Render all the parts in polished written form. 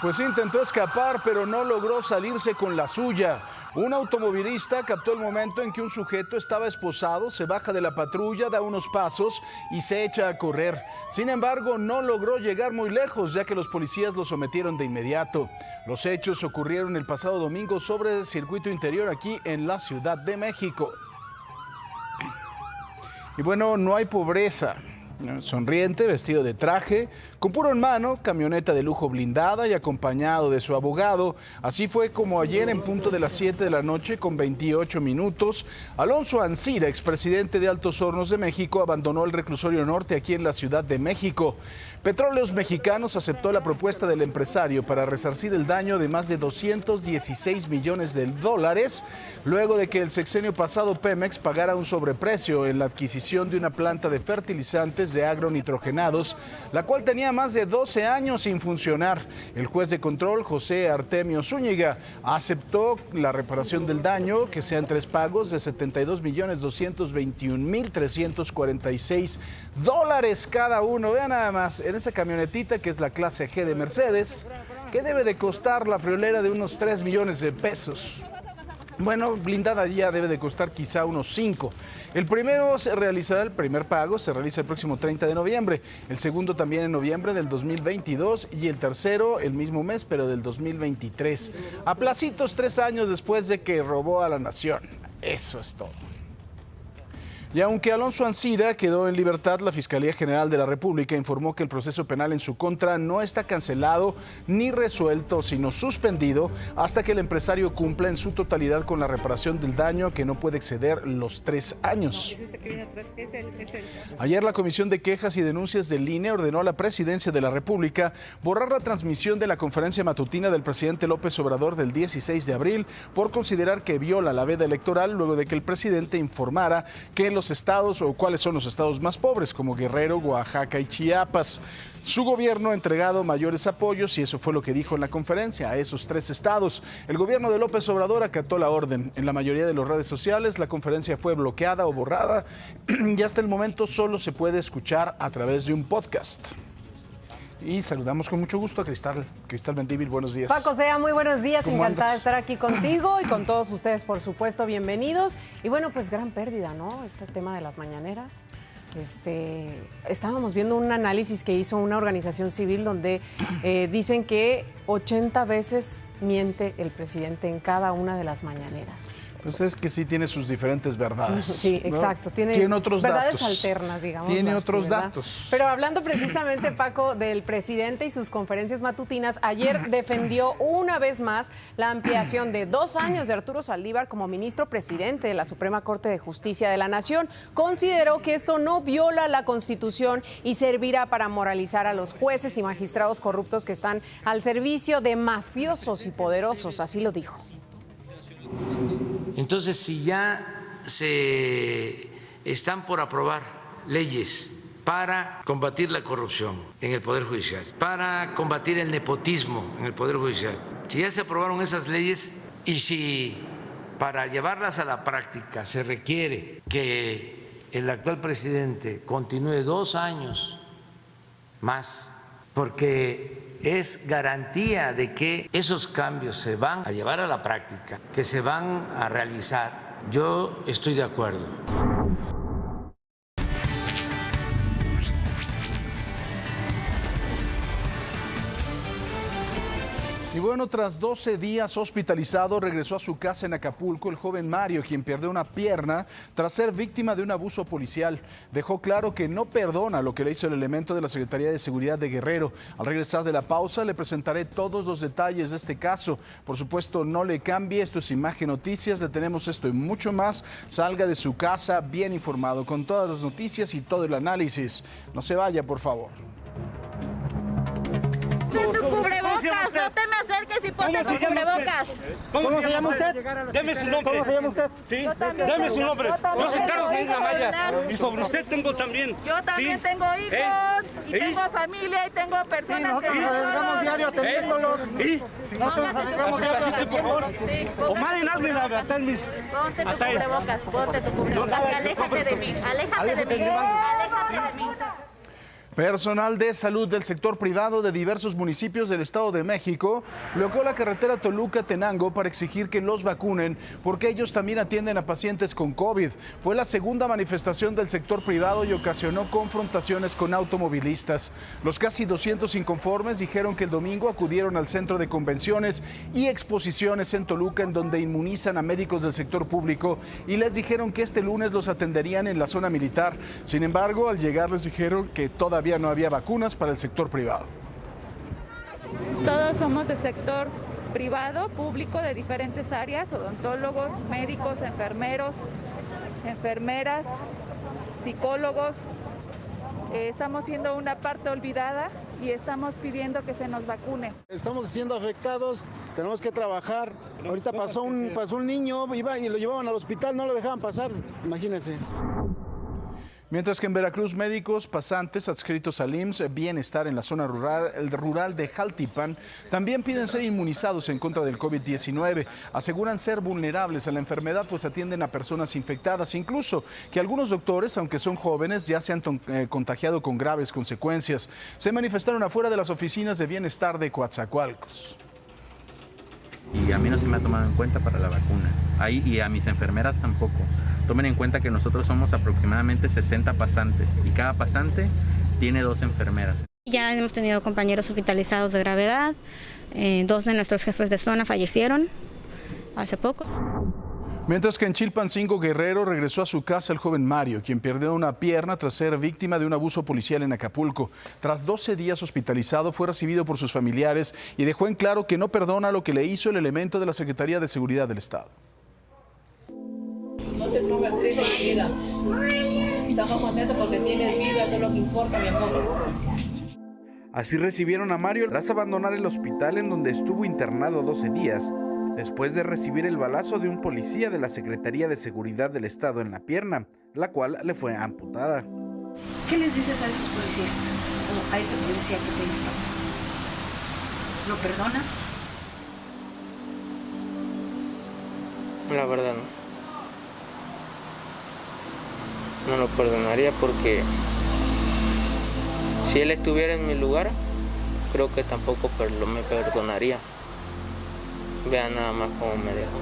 Pues intentó escapar, pero no logró salirse con la suya. Un automovilista captó el momento en que un sujeto estaba esposado, se baja de la patrulla, da unos pasos y se echa a correr. Sin embargo, no logró llegar muy lejos, ya que los policías lo sometieron de inmediato. Los hechos ocurrieron el pasado domingo sobre el circuito interior aquí en la Ciudad de México. Y bueno, no hay pobreza. Sonriente, vestido de traje, con puro en mano, camioneta de lujo blindada y acompañado de su abogado. Así fue como ayer en punto de las 7 de la noche con 28 minutos, Alonso Ancira, expresidente de Altos Hornos de México, abandonó el reclusorio norte aquí en la Ciudad de México. Petróleos Mexicanos aceptó la propuesta del empresario para resarcir el daño de más de 216 millones de dólares, luego de que el sexenio pasado Pemex pagara un sobreprecio en la adquisición de una planta de fertilizantes de agronitrogenados, la cual tenía más de 12 años sin funcionar. El juez de control, José Artemio Zúñiga, aceptó la reparación del daño, que sean 3 pagos de 72.221.346 dólares cada uno. Vean nada más, en esa camionetita que es la clase G de Mercedes, que debe de costar la friolera de unos 3 millones de pesos. Bueno, blindada ya debe de costar quizá unos 5. El primero se realizará, el primer pago se realiza el próximo 30 de noviembre, el segundo también en noviembre del 2022 y el tercero el mismo mes, pero del 2023. A placitos 3 años después de que robó a la nación. Eso es todo. Y aunque Alonso Ancira quedó en libertad, la Fiscalía General de la República informó que el proceso penal en su contra no está cancelado ni resuelto, sino suspendido hasta que el empresario cumpla en su totalidad con la reparación del daño, que no puede exceder los 3 años. Ayer la Comisión de Quejas y Denuncias del INE ordenó a la Presidencia de la República borrar la transmisión de la conferencia matutina del presidente López Obrador del 16 de abril por considerar que viola la veda electoral, luego de que el presidente informara que los estados o cuáles son los estados más pobres, como Guerrero, Oaxaca y Chiapas. Su gobierno ha entregado mayores apoyos y eso fue lo que dijo en la conferencia a esos 3 estados. El gobierno de López Obrador acató la orden. En la mayoría de las redes sociales la conferencia fue bloqueada o borrada y hasta el momento solo se puede escuchar a través de un podcast. Y saludamos con mucho gusto a Cristal Mendívil, buenos días. Paco Sea, muy buenos días, encantada de andas? estar aquí contigo y con todos ustedes, por supuesto, bienvenidos. Y bueno, pues gran pérdida, ¿no? Este tema de las mañaneras. Estábamos viendo un análisis que hizo una organización civil donde dicen que 80 veces miente el presidente en cada una de las mañaneras. Pues es que sí tiene sus diferentes verdades. Sí, ¿no? exacto. Tiene otros verdades datos. alternas, digamos. Tiene así, otros ¿verdad? datos. Pero hablando precisamente, Paco, del presidente y sus conferencias matutinas, ayer defendió una vez más la ampliación de 2 años de Arturo Saldívar como ministro presidente de la Suprema Corte de Justicia de la Nación. Consideró que esto no viola la Constitución y servirá para moralizar a los jueces y magistrados corruptos que están al servicio de mafiosos y poderosos. Así lo dijo. Entonces, si ya se están por aprobar leyes para combatir la corrupción en el Poder Judicial, para combatir el nepotismo en el Poder Judicial, si ya se aprobaron esas leyes y si para llevarlas a la práctica se requiere que el actual presidente continúe 2 años más, porque es garantía de que esos cambios se van a llevar a la práctica, que se van a realizar. Yo estoy de acuerdo. Y bueno, tras 12 días hospitalizado, regresó a su casa en Acapulco el joven Mario, quien perdió una pierna tras ser víctima de un abuso policial. Dejó claro que no perdona lo que le hizo el elemento de la Secretaría de Seguridad de Guerrero. Al regresar de la pausa, le presentaré todos los detalles de este caso. Por supuesto, no le cambie, esto es Imagen Noticias, le tenemos esto y mucho más. Salga de su casa bien informado, con todas las noticias y todo el análisis. No se vaya, por favor. Tu cubrebocas, no te me acerques y ponte tu cubrebocas. ¿Cómo se llama usted? Deme su nombre. ¿Cómo se llama usted? Sí, deme su nombre. Yo soy Carlos Medina Maya. Y sobre usted tengo también. Yo también tengo hijos y tengo familia y tengo personas que... Nos arriesgamos diario atendiéndolos. Nosotros nos arriesgamos diario atendiéndolos. O manden a alguien a atar mis... Ponte tu cubrebocas, ponte tu cubrebocas y aléjate de mí, aléjate de mí, aléjate de mí. Personal de salud del sector privado de diversos municipios del Estado de México bloqueó la carretera Toluca-Tenango para exigir que los vacunen porque ellos también atienden a pacientes con COVID. Fue la segunda manifestación del sector privado y ocasionó confrontaciones con automovilistas. Los casi 200 inconformes dijeron que el domingo acudieron al centro de convenciones y exposiciones en Toluca en donde inmunizan a médicos del sector público y les dijeron que este lunes los atenderían en la zona militar. Sin embargo, al llegar les dijeron que todavía no había vacunas para el sector privado. Todos somos del sector privado, público, de diferentes áreas, odontólogos, médicos, enfermeros, enfermeras, psicólogos. Estamos siendo una parte olvidada y estamos pidiendo que se nos vacune. Estamos siendo afectados, tenemos que trabajar. Ahorita pasó un niño, iba y lo llevaban al hospital, no lo dejaban pasar, imagínense. Mientras que en Veracruz, médicos pasantes adscritos al IMSS Bienestar en la zona rural de Jaltipan también piden ser inmunizados en contra del COVID-19. Aseguran ser vulnerables a la enfermedad, pues atienden a personas infectadas, incluso que algunos doctores, aunque son jóvenes, ya se han contagiado con graves consecuencias. Se manifestaron afuera de las oficinas de bienestar de Coatzacoalcos. Y a mí no se me ha tomado en cuenta para la vacuna. Ahí, y a mis enfermeras tampoco. Tomen en cuenta que nosotros somos aproximadamente 60 pasantes y cada pasante tiene 2 enfermeras. Ya hemos tenido compañeros hospitalizados de gravedad, 2 de nuestros jefes de zona fallecieron hace poco. Mientras que en Chilpancingo, Guerrero, regresó a su casa el joven Mario, quien perdió una pierna tras ser víctima de un abuso policial en Acapulco. Tras 12 días hospitalizado, fue recibido por sus familiares y dejó en claro que no perdona lo que le hizo el elemento de la Secretaría de Seguridad del Estado. No te pongas triste, mi vida. Estamos contentos porque tienes vida, eso es lo que importa, mi amor. Así recibieron a Mario tras abandonar el hospital en donde estuvo internado 12 días, después de recibir el balazo de un policía de la Secretaría de Seguridad del Estado en la pierna, la cual le fue amputada. ¿Qué les dices a esos policías o a ese policía que te disparó? ¿Lo perdonas? La verdad no. No lo perdonaría porque si él estuviera en mi lugar, creo que tampoco me perdonaría. Vean nada más cómo me dejó.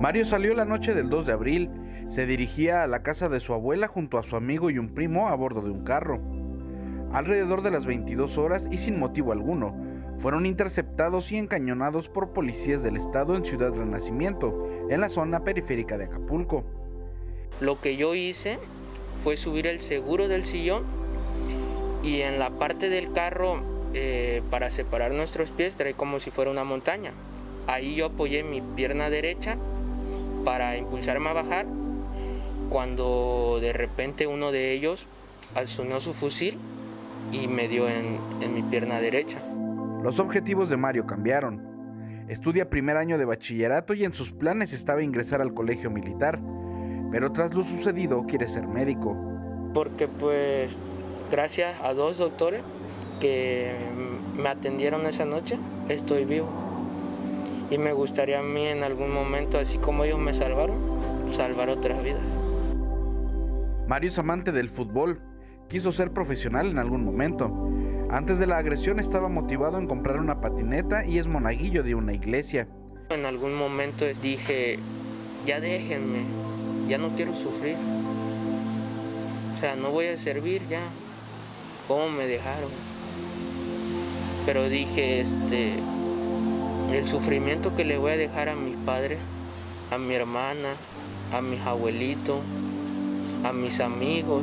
Mario salió la noche del 2 de abril. Se dirigía a la casa de su abuela junto a su amigo y un primo a bordo de un carro. Alrededor de las 22 horas y sin motivo alguno, fueron interceptados y encañonados por policías del estado en Ciudad Renacimiento, en la zona periférica de Acapulco. Lo que yo hice fue subir el seguro del sillón y en la parte del carro, para separar nuestros pies, trae como si fuera una montaña. Ahí yo apoyé mi pierna derecha para impulsarme a bajar, cuando de repente uno de ellos asumió su fusil y me dio en mi pierna derecha. Los objetivos de Mario cambiaron. Estudia primer año de bachillerato y en sus planes estaba ingresar al colegio militar. Pero tras lo sucedido quiere ser médico. Porque pues gracias a 2 doctores que me atendieron esa noche, estoy vivo. Y me gustaría a mí en algún momento, así como ellos me salvaron, salvar otras vidas. Mario es amante del fútbol. Quiso ser profesional en algún momento. Antes de la agresión estaba motivado en comprar una patineta y es monaguillo de una iglesia. En algún momento dije, ya déjenme. Ya no quiero sufrir. O sea, no voy a servir ya. ¿Cómo me dejaron? Pero dije, el sufrimiento que le voy a dejar a mis padres, a mi hermana, a mis abuelitos, a mis amigos,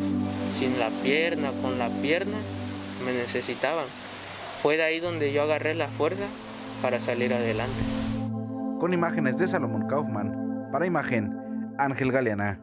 sin la pierna, con la pierna, me necesitaban. Fue de ahí donde yo agarré la fuerza para salir adelante. Con imágenes de Salomón Kaufman, para Imagen, Ángel Galeana.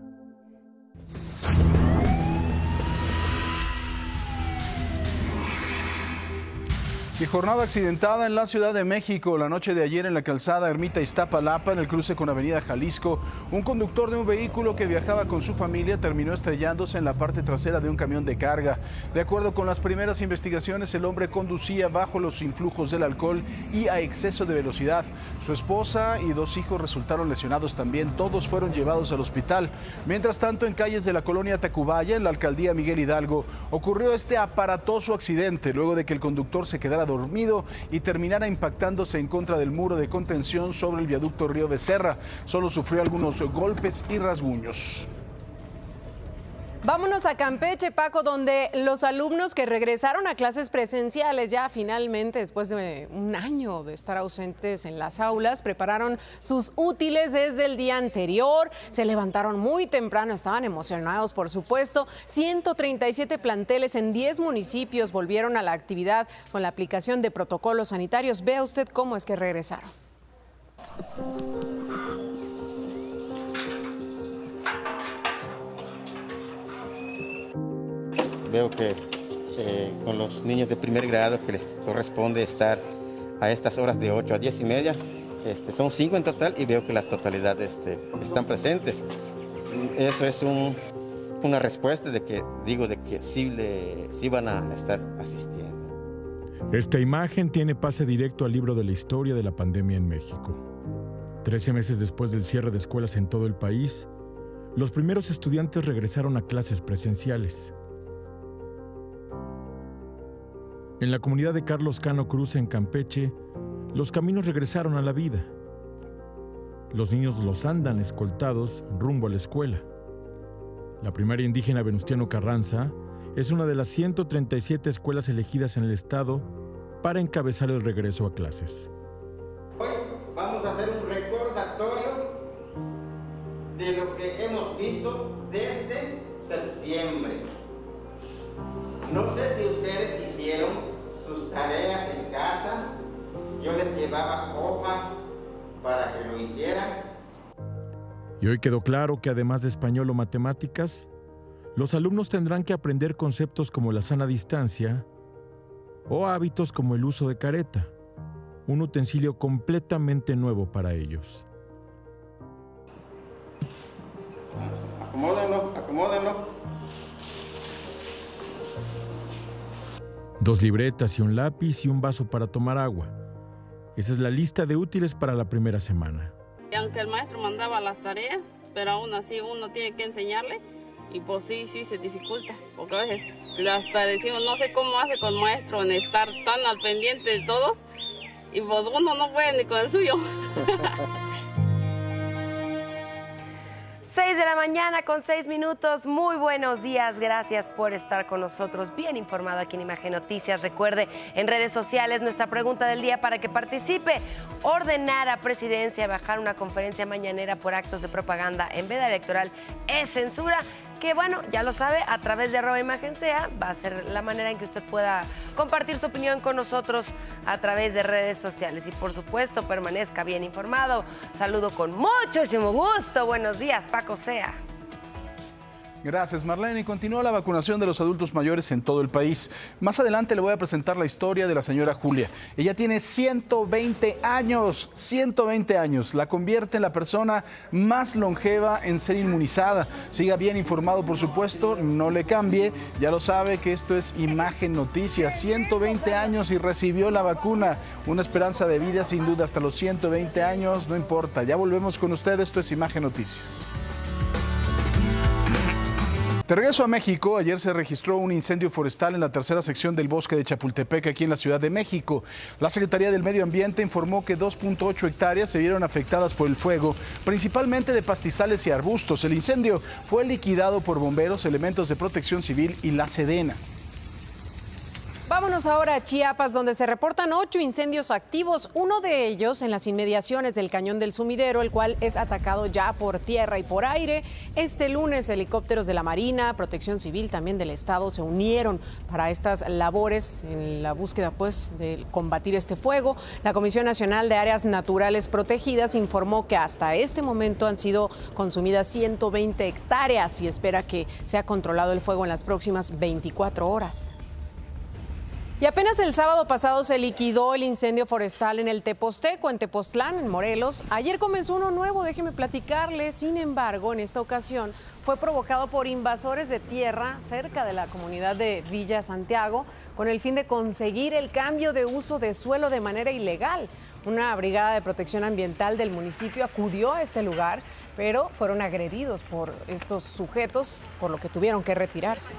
Y jornada accidentada en la Ciudad de México. La noche de ayer en la calzada Ermita Iztapalapa, en el cruce con Avenida Jalisco, un conductor de un vehículo que viajaba con su familia terminó estrellándose en la parte trasera de un camión de carga. De acuerdo con las primeras investigaciones, el hombre conducía bajo los influjos del alcohol y a exceso de velocidad. Su esposa y 2 hijos resultaron lesionados también. Todos fueron llevados al hospital. Mientras tanto, en calles de la colonia Tacubaya, en la alcaldía Miguel Hidalgo, ocurrió este aparatoso accidente luego de que el conductor se quedara dormido y terminara impactándose en contra del muro de contención sobre el viaducto Río Becerra. Solo sufrió algunos golpes y rasguños. Vámonos a Campeche, Paco, donde los alumnos que regresaron a clases presenciales ya finalmente, después de un año de estar ausentes en las aulas, prepararon sus útiles desde el día anterior, se levantaron muy temprano, estaban emocionados, por supuesto. 137 planteles en 10 municipios volvieron a la actividad con la aplicación de protocolos sanitarios. Vea usted cómo es que regresaron. Veo que con los niños de primer grado que les corresponde estar a estas horas de 8 a 10 y media, son 5 en total y veo que la totalidad están presentes. Eso es una respuesta de que sí van a estar asistiendo. Esta imagen tiene pase directo al libro de la historia de la pandemia en México. 13 meses después del cierre de escuelas en todo el país, los primeros estudiantes regresaron a clases presenciales. En la comunidad de Carlos Cano Cruz, en Campeche, los caminos regresaron a la vida. Los niños los andan escoltados rumbo a la escuela. La primaria indígena Venustiano Carranza es una de las 137 escuelas elegidas en el estado para encabezar el regreso a clases. Hoy vamos a hacer un recordatorio de lo que hemos visto desde septiembre. No sé si ustedes hicieron sus tareas en casa. Yo les llevaba hojas para que lo hicieran. Y hoy quedó claro que además de español o matemáticas, los alumnos tendrán que aprender conceptos como la sana distancia o hábitos como el uso de careta, un utensilio completamente nuevo para ellos. Acomódenlo. 2 libretas y un lápiz y un vaso para tomar agua. Esa es la lista de útiles para la primera semana. Y aunque el maestro mandaba las tareas, pero aún así uno tiene que enseñarle y pues sí se dificulta, porque a veces hasta decimos, no sé cómo hace con el maestro en estar tan al pendiente de todos y pues uno no puede ni con el suyo. 6 de la mañana con 6 minutos. Muy buenos días. Gracias por estar con nosotros. Bien informado aquí en Imagen Noticias. Recuerde, en redes sociales, nuestra pregunta del día para que participe. Ordenar a Presidencia bajar una conferencia mañanera por actos de propaganda en veda electoral es censura. Que bueno, ya lo sabe, a través de @ImagenSea va a ser la manera en que usted pueda compartir su opinión con nosotros a través de redes sociales. Y por supuesto, permanezca bien informado. Saludo con muchísimo gusto. Buenos días, Paco Sea. Gracias, Marlene. Y continúa la vacunación de los adultos mayores en todo el país. Más adelante le voy a presentar la historia de la señora Julia. Ella tiene 120 años, 120 años. La convierte en la persona más longeva en ser inmunizada. Siga bien informado, por supuesto, no le cambie. Ya lo sabe que esto es Imagen Noticias. 120 años y recibió la vacuna. Una esperanza de vida sin duda hasta los 120 años, no importa. Ya volvemos con ustedes, esto es Imagen Noticias. De regreso a México, ayer se registró un incendio forestal en la tercera sección del bosque de Chapultepec, aquí en la Ciudad de México. La Secretaría del Medio Ambiente informó que 2.8 hectáreas se vieron afectadas por el fuego, principalmente de pastizales y arbustos. El incendio fue liquidado por bomberos, elementos de protección civil y la Sedena. Vámonos ahora a Chiapas, donde se reportan 8 incendios activos, uno de ellos en las inmediaciones del Cañón del Sumidero, el cual es atacado ya por tierra y por aire. Este lunes, helicópteros de la Marina, Protección Civil también del Estado se unieron para estas labores en la búsqueda, de combatir este fuego. La Comisión Nacional de Áreas Naturales Protegidas informó que hasta este momento han sido consumidas 120 hectáreas y espera que sea controlado el fuego en las próximas 24 horas. Y apenas el sábado pasado se liquidó el incendio forestal en el Teposteco, en Tepoztlán, en Morelos. Ayer comenzó uno nuevo, déjeme platicarle. Sin embargo, en esta ocasión fue provocado por invasores de tierra cerca de la comunidad de Villa Santiago, con el fin de conseguir el cambio de uso de suelo de manera ilegal. Una brigada de protección ambiental del municipio acudió a este lugar, pero fueron agredidos por estos sujetos, por lo que tuvieron que retirarse.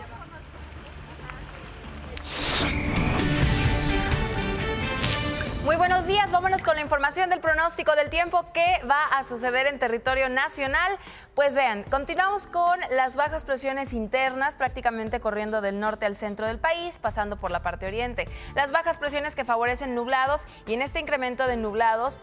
Muy buenos días, vámonos con la información del pronóstico del tiempo que va a suceder en territorio nacional. Pues vean, continuamos con las bajas presiones internas prácticamente corriendo del norte al centro del país, pasando por la parte oriente. Las bajas presiones que favorecen nublados y en este incremento de nublados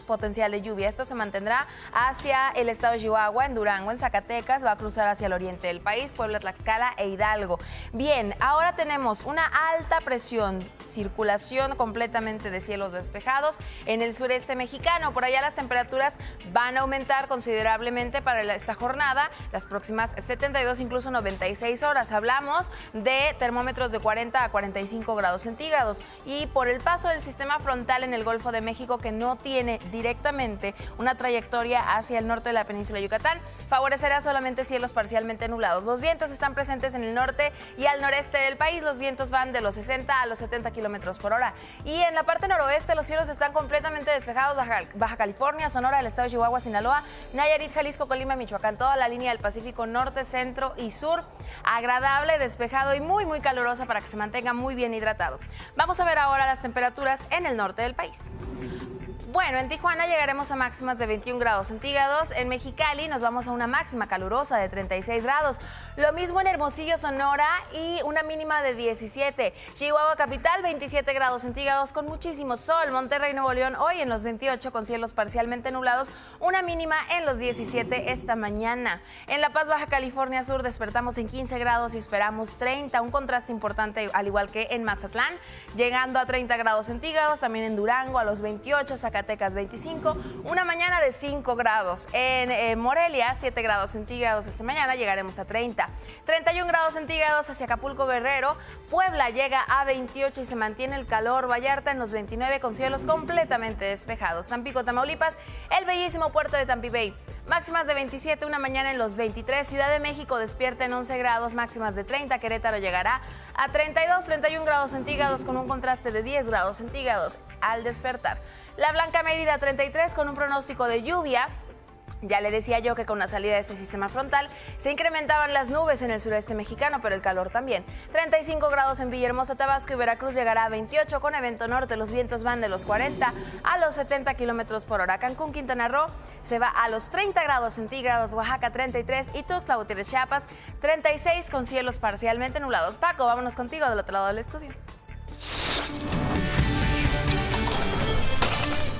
potencial de lluvia. Esto se mantendrá hacia el estado de Chihuahua, en Durango, en Zacatecas, va a cruzar hacia el oriente del país, Puebla, Tlaxcala e Hidalgo. Bien, ahora tenemos una alta presión, circulación completamente de cielos despejados en el sureste mexicano. Por allá las temperaturas van a aumentar considerablemente para esta jornada, las próximas 72, incluso 96 horas. Hablamos de termómetros de 40 a 45 grados centígrados. Y por el paso del sistema frontal en el Golfo de México, que no tiene directamente una trayectoria hacia el norte de la península de Yucatán, favorecerá solamente cielos parcialmente nublados. Los vientos están presentes en el norte y al noreste del país. Los vientos van de los 60 a los 70 kilómetros por hora. Y en la parte noroeste los cielos están completamente despejados. Baja California, Sonora, el estado de Chihuahua, Sinaloa, Nayarit, Jalisco, Colima, Michoacán, toda la línea del Pacífico norte, centro y sur. Agradable, despejado y muy, muy calurosa para que se mantenga muy bien hidratado. Vamos a ver ahora las temperaturas en el norte del país. Bueno, en Tijuana llegaremos a máximas de 21 grados centígrados. En Mexicali nos vamos a una máxima calurosa de 36 grados. Lo mismo en Hermosillo, Sonora, y una mínima de 17. Chihuahua capital, 27 grados centígrados con muchísimo sol. Monterrey, Nuevo León, hoy en los 28 con cielos parcialmente nublados. Una mínima en los 17 esta mañana. En La Paz, Baja California Sur, despertamos en 15 grados y esperamos 30. Un contraste importante, al igual que en Mazatlán, llegando a 30 grados centígrados. También en Durango a los 28, Zacatecas 25, una mañana de 5 grados. En Morelia, 7 grados centígrados esta mañana, llegaremos a 30. 31 grados centígrados hacia Acapulco, Guerrero. Puebla llega a 28 y se mantiene el calor. Vallarta en los 29 con cielos completamente despejados. Tampico, Tamaulipas, el bellísimo puerto de Tampi Bay. Máximas de 27, una mañana en los 23. Ciudad de México despierta en 11 grados, máximas de 30. Querétaro llegará a 32, 31 grados centígrados con un contraste de 10 grados centígrados al despertar. La Blanca Mérida 33 con un pronóstico de lluvia. Ya le decía yo que con la salida de este sistema frontal se incrementaban las nubes en el sureste mexicano, pero el calor también. 35 grados en Villahermosa, Tabasco y Veracruz llegará a 28 con evento norte. Los vientos van de los 40 a los 70 kilómetros por hora. Cancún, Quintana Roo se va a los 30 grados centígrados. Oaxaca 33 y Tuxtla Gutiérrez, Chiapas 36 con cielos parcialmente nublados. Paco, vámonos contigo del otro lado del estudio.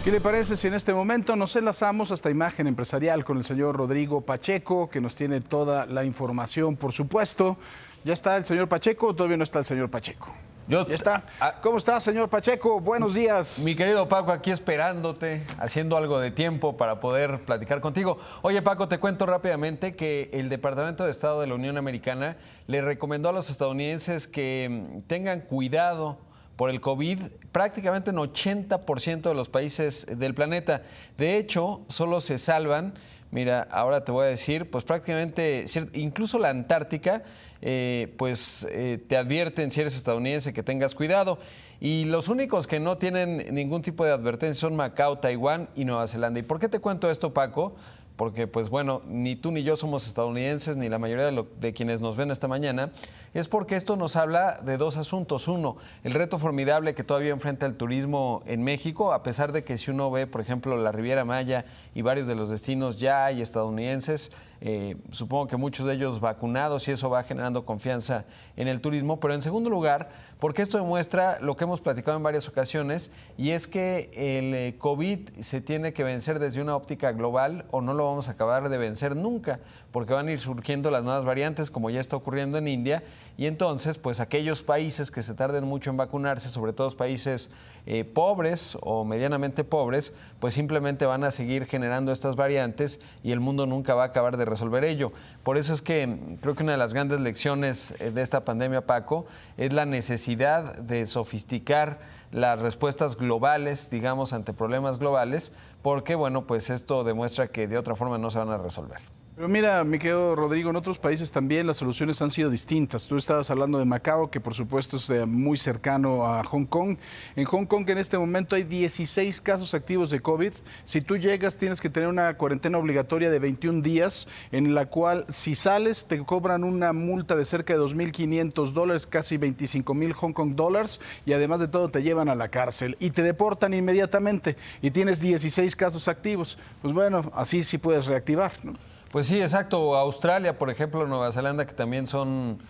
¿Qué le parece si en este momento nos enlazamos hasta Imagen Empresarial con el señor Rodrigo Pacheco, que nos tiene toda la información, por supuesto? ¿Ya está el señor Pacheco o todavía no está el señor Pacheco? ¿Ya está? ¿Cómo está, señor Pacheco? Buenos días. Mi querido Paco, aquí esperándote, haciendo algo de tiempo para poder platicar contigo. Oye, Paco, te cuento rápidamente que el Departamento de Estado de la Unión Americana le recomendó a los estadounidenses que tengan cuidado por el COVID prácticamente en 80% de los países del planeta. De hecho, solo se salvan, mira, ahora te voy a decir, pues prácticamente, incluso la Antártica, te advierten si eres estadounidense que tengas cuidado. Y los únicos que no tienen ningún tipo de advertencia son Macao, Taiwán y Nueva Zelanda. ¿Y por qué te cuento esto, Paco? Porque, pues bueno, ni tú ni yo somos estadounidenses, ni la mayoría de quienes nos ven esta mañana, es porque esto nos habla de dos asuntos. Uno, el reto formidable que todavía enfrenta el turismo en México, a pesar de que si uno ve, por ejemplo, la Riviera Maya y varios de los destinos ya hay estadounidenses, supongo que muchos de ellos vacunados y eso va generando confianza en el turismo. Pero en segundo lugar, porque esto demuestra lo que hemos platicado en varias ocasiones, y es que el COVID se tiene que vencer desde una óptica global o no lo vamos a acabar de vencer nunca, porque van a ir surgiendo las nuevas variantes, como ya está ocurriendo en India, y entonces pues aquellos países que se tarden mucho en vacunarse, sobre todo países pobres o medianamente pobres, pues simplemente van a seguir generando estas variantes y el mundo nunca va a acabar de resolver ello. Por eso es que creo que una de las grandes lecciones de esta pandemia, Paco, es la necesidad de sofisticar las respuestas globales, digamos, ante problemas globales, porque, bueno, pues esto demuestra que de otra forma no se van a resolver. Pero mira, mi querido Rodrigo, en otros países también las soluciones han sido distintas. Tú estabas hablando de Macao, que por supuesto es muy cercano a Hong Kong. En Hong Kong en este momento hay 16 casos activos de COVID. Si tú llegas tienes que tener una cuarentena obligatoria de 21 días, en la cual si sales te cobran una multa de cerca de $2.500, casi 25,000 Hong Kong dólares, y además de todo te llevan a la cárcel y te deportan inmediatamente y tienes 16 casos activos. Pues bueno, así sí puedes reactivar, ¿no? Pues sí, exacto. Australia, por ejemplo, Nueva Zelanda, que también son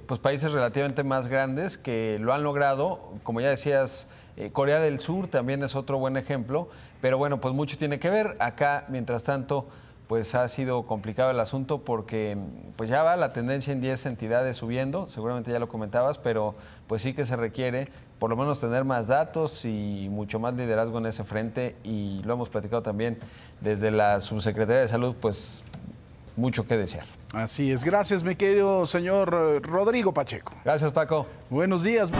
pues países relativamente más grandes que lo han logrado. Como ya decías, Corea del Sur también es otro buen ejemplo. Pero bueno, pues mucho tiene que ver. Acá, mientras tanto, pues ha sido complicado el asunto porque pues ya va la tendencia en 10 entidades subiendo. Seguramente ya lo comentabas, pero pues sí que se requiere por lo menos tener más datos y mucho más liderazgo en ese frente. Y lo hemos platicado también desde la Subsecretaría de Salud, pues mucho que desear. Así es. Gracias, mi querido señor Rodrigo Pacheco. Gracias, Paco. Buenos días.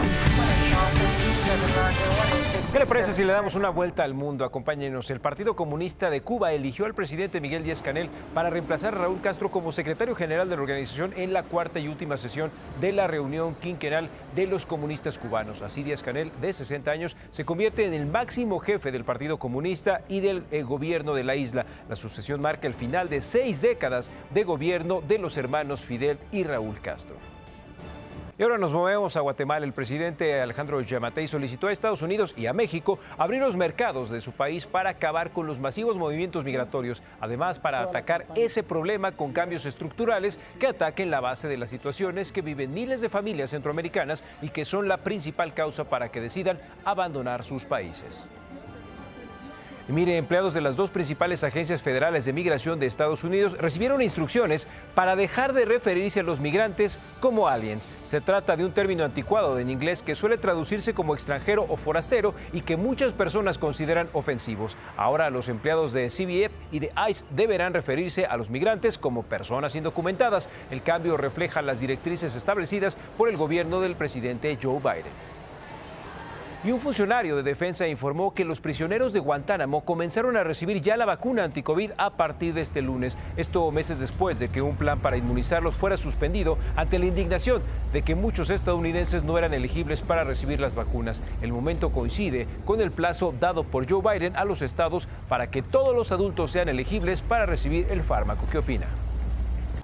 ¿Qué le parece si le damos una vuelta al mundo? Acompáñenos. El Partido Comunista de Cuba eligió al presidente Miguel Díaz-Canel para reemplazar a Raúl Castro como secretario general de la organización en la cuarta y última sesión de la reunión quinquenal de los comunistas cubanos. Así Díaz-Canel, de 60 años, se convierte en el máximo jefe del Partido Comunista y del gobierno de la isla. La sucesión marca el final de 6 décadas de gobierno de los hermanos Fidel y Raúl Castro. Y ahora nos movemos a Guatemala. El presidente Alejandro Yamatei solicitó a Estados Unidos y a México abrir los mercados de su país para acabar con los masivos movimientos migratorios, además para atacar ese problema con cambios estructurales que ataquen la base de las situaciones que viven miles de familias centroamericanas y que son la principal causa para que decidan abandonar sus países. Y mire, empleados de las 2 principales agencias federales de migración de Estados Unidos recibieron instrucciones para dejar de referirse a los migrantes como aliens. Se trata de un término anticuado en inglés que suele traducirse como extranjero o forastero y que muchas personas consideran ofensivos. Ahora los empleados de CBP y de ICE deberán referirse a los migrantes como personas indocumentadas. El cambio refleja las directrices establecidas por el gobierno del presidente Joe Biden. Y un funcionario de defensa informó que los prisioneros de Guantánamo comenzaron a recibir ya la vacuna anticovid a partir de este lunes. Esto meses después de que un plan para inmunizarlos fuera suspendido ante la indignación de que muchos estadounidenses no eran elegibles para recibir las vacunas. El momento coincide con el plazo dado por Joe Biden a los estados para que todos los adultos sean elegibles para recibir el fármaco. ¿Qué opina?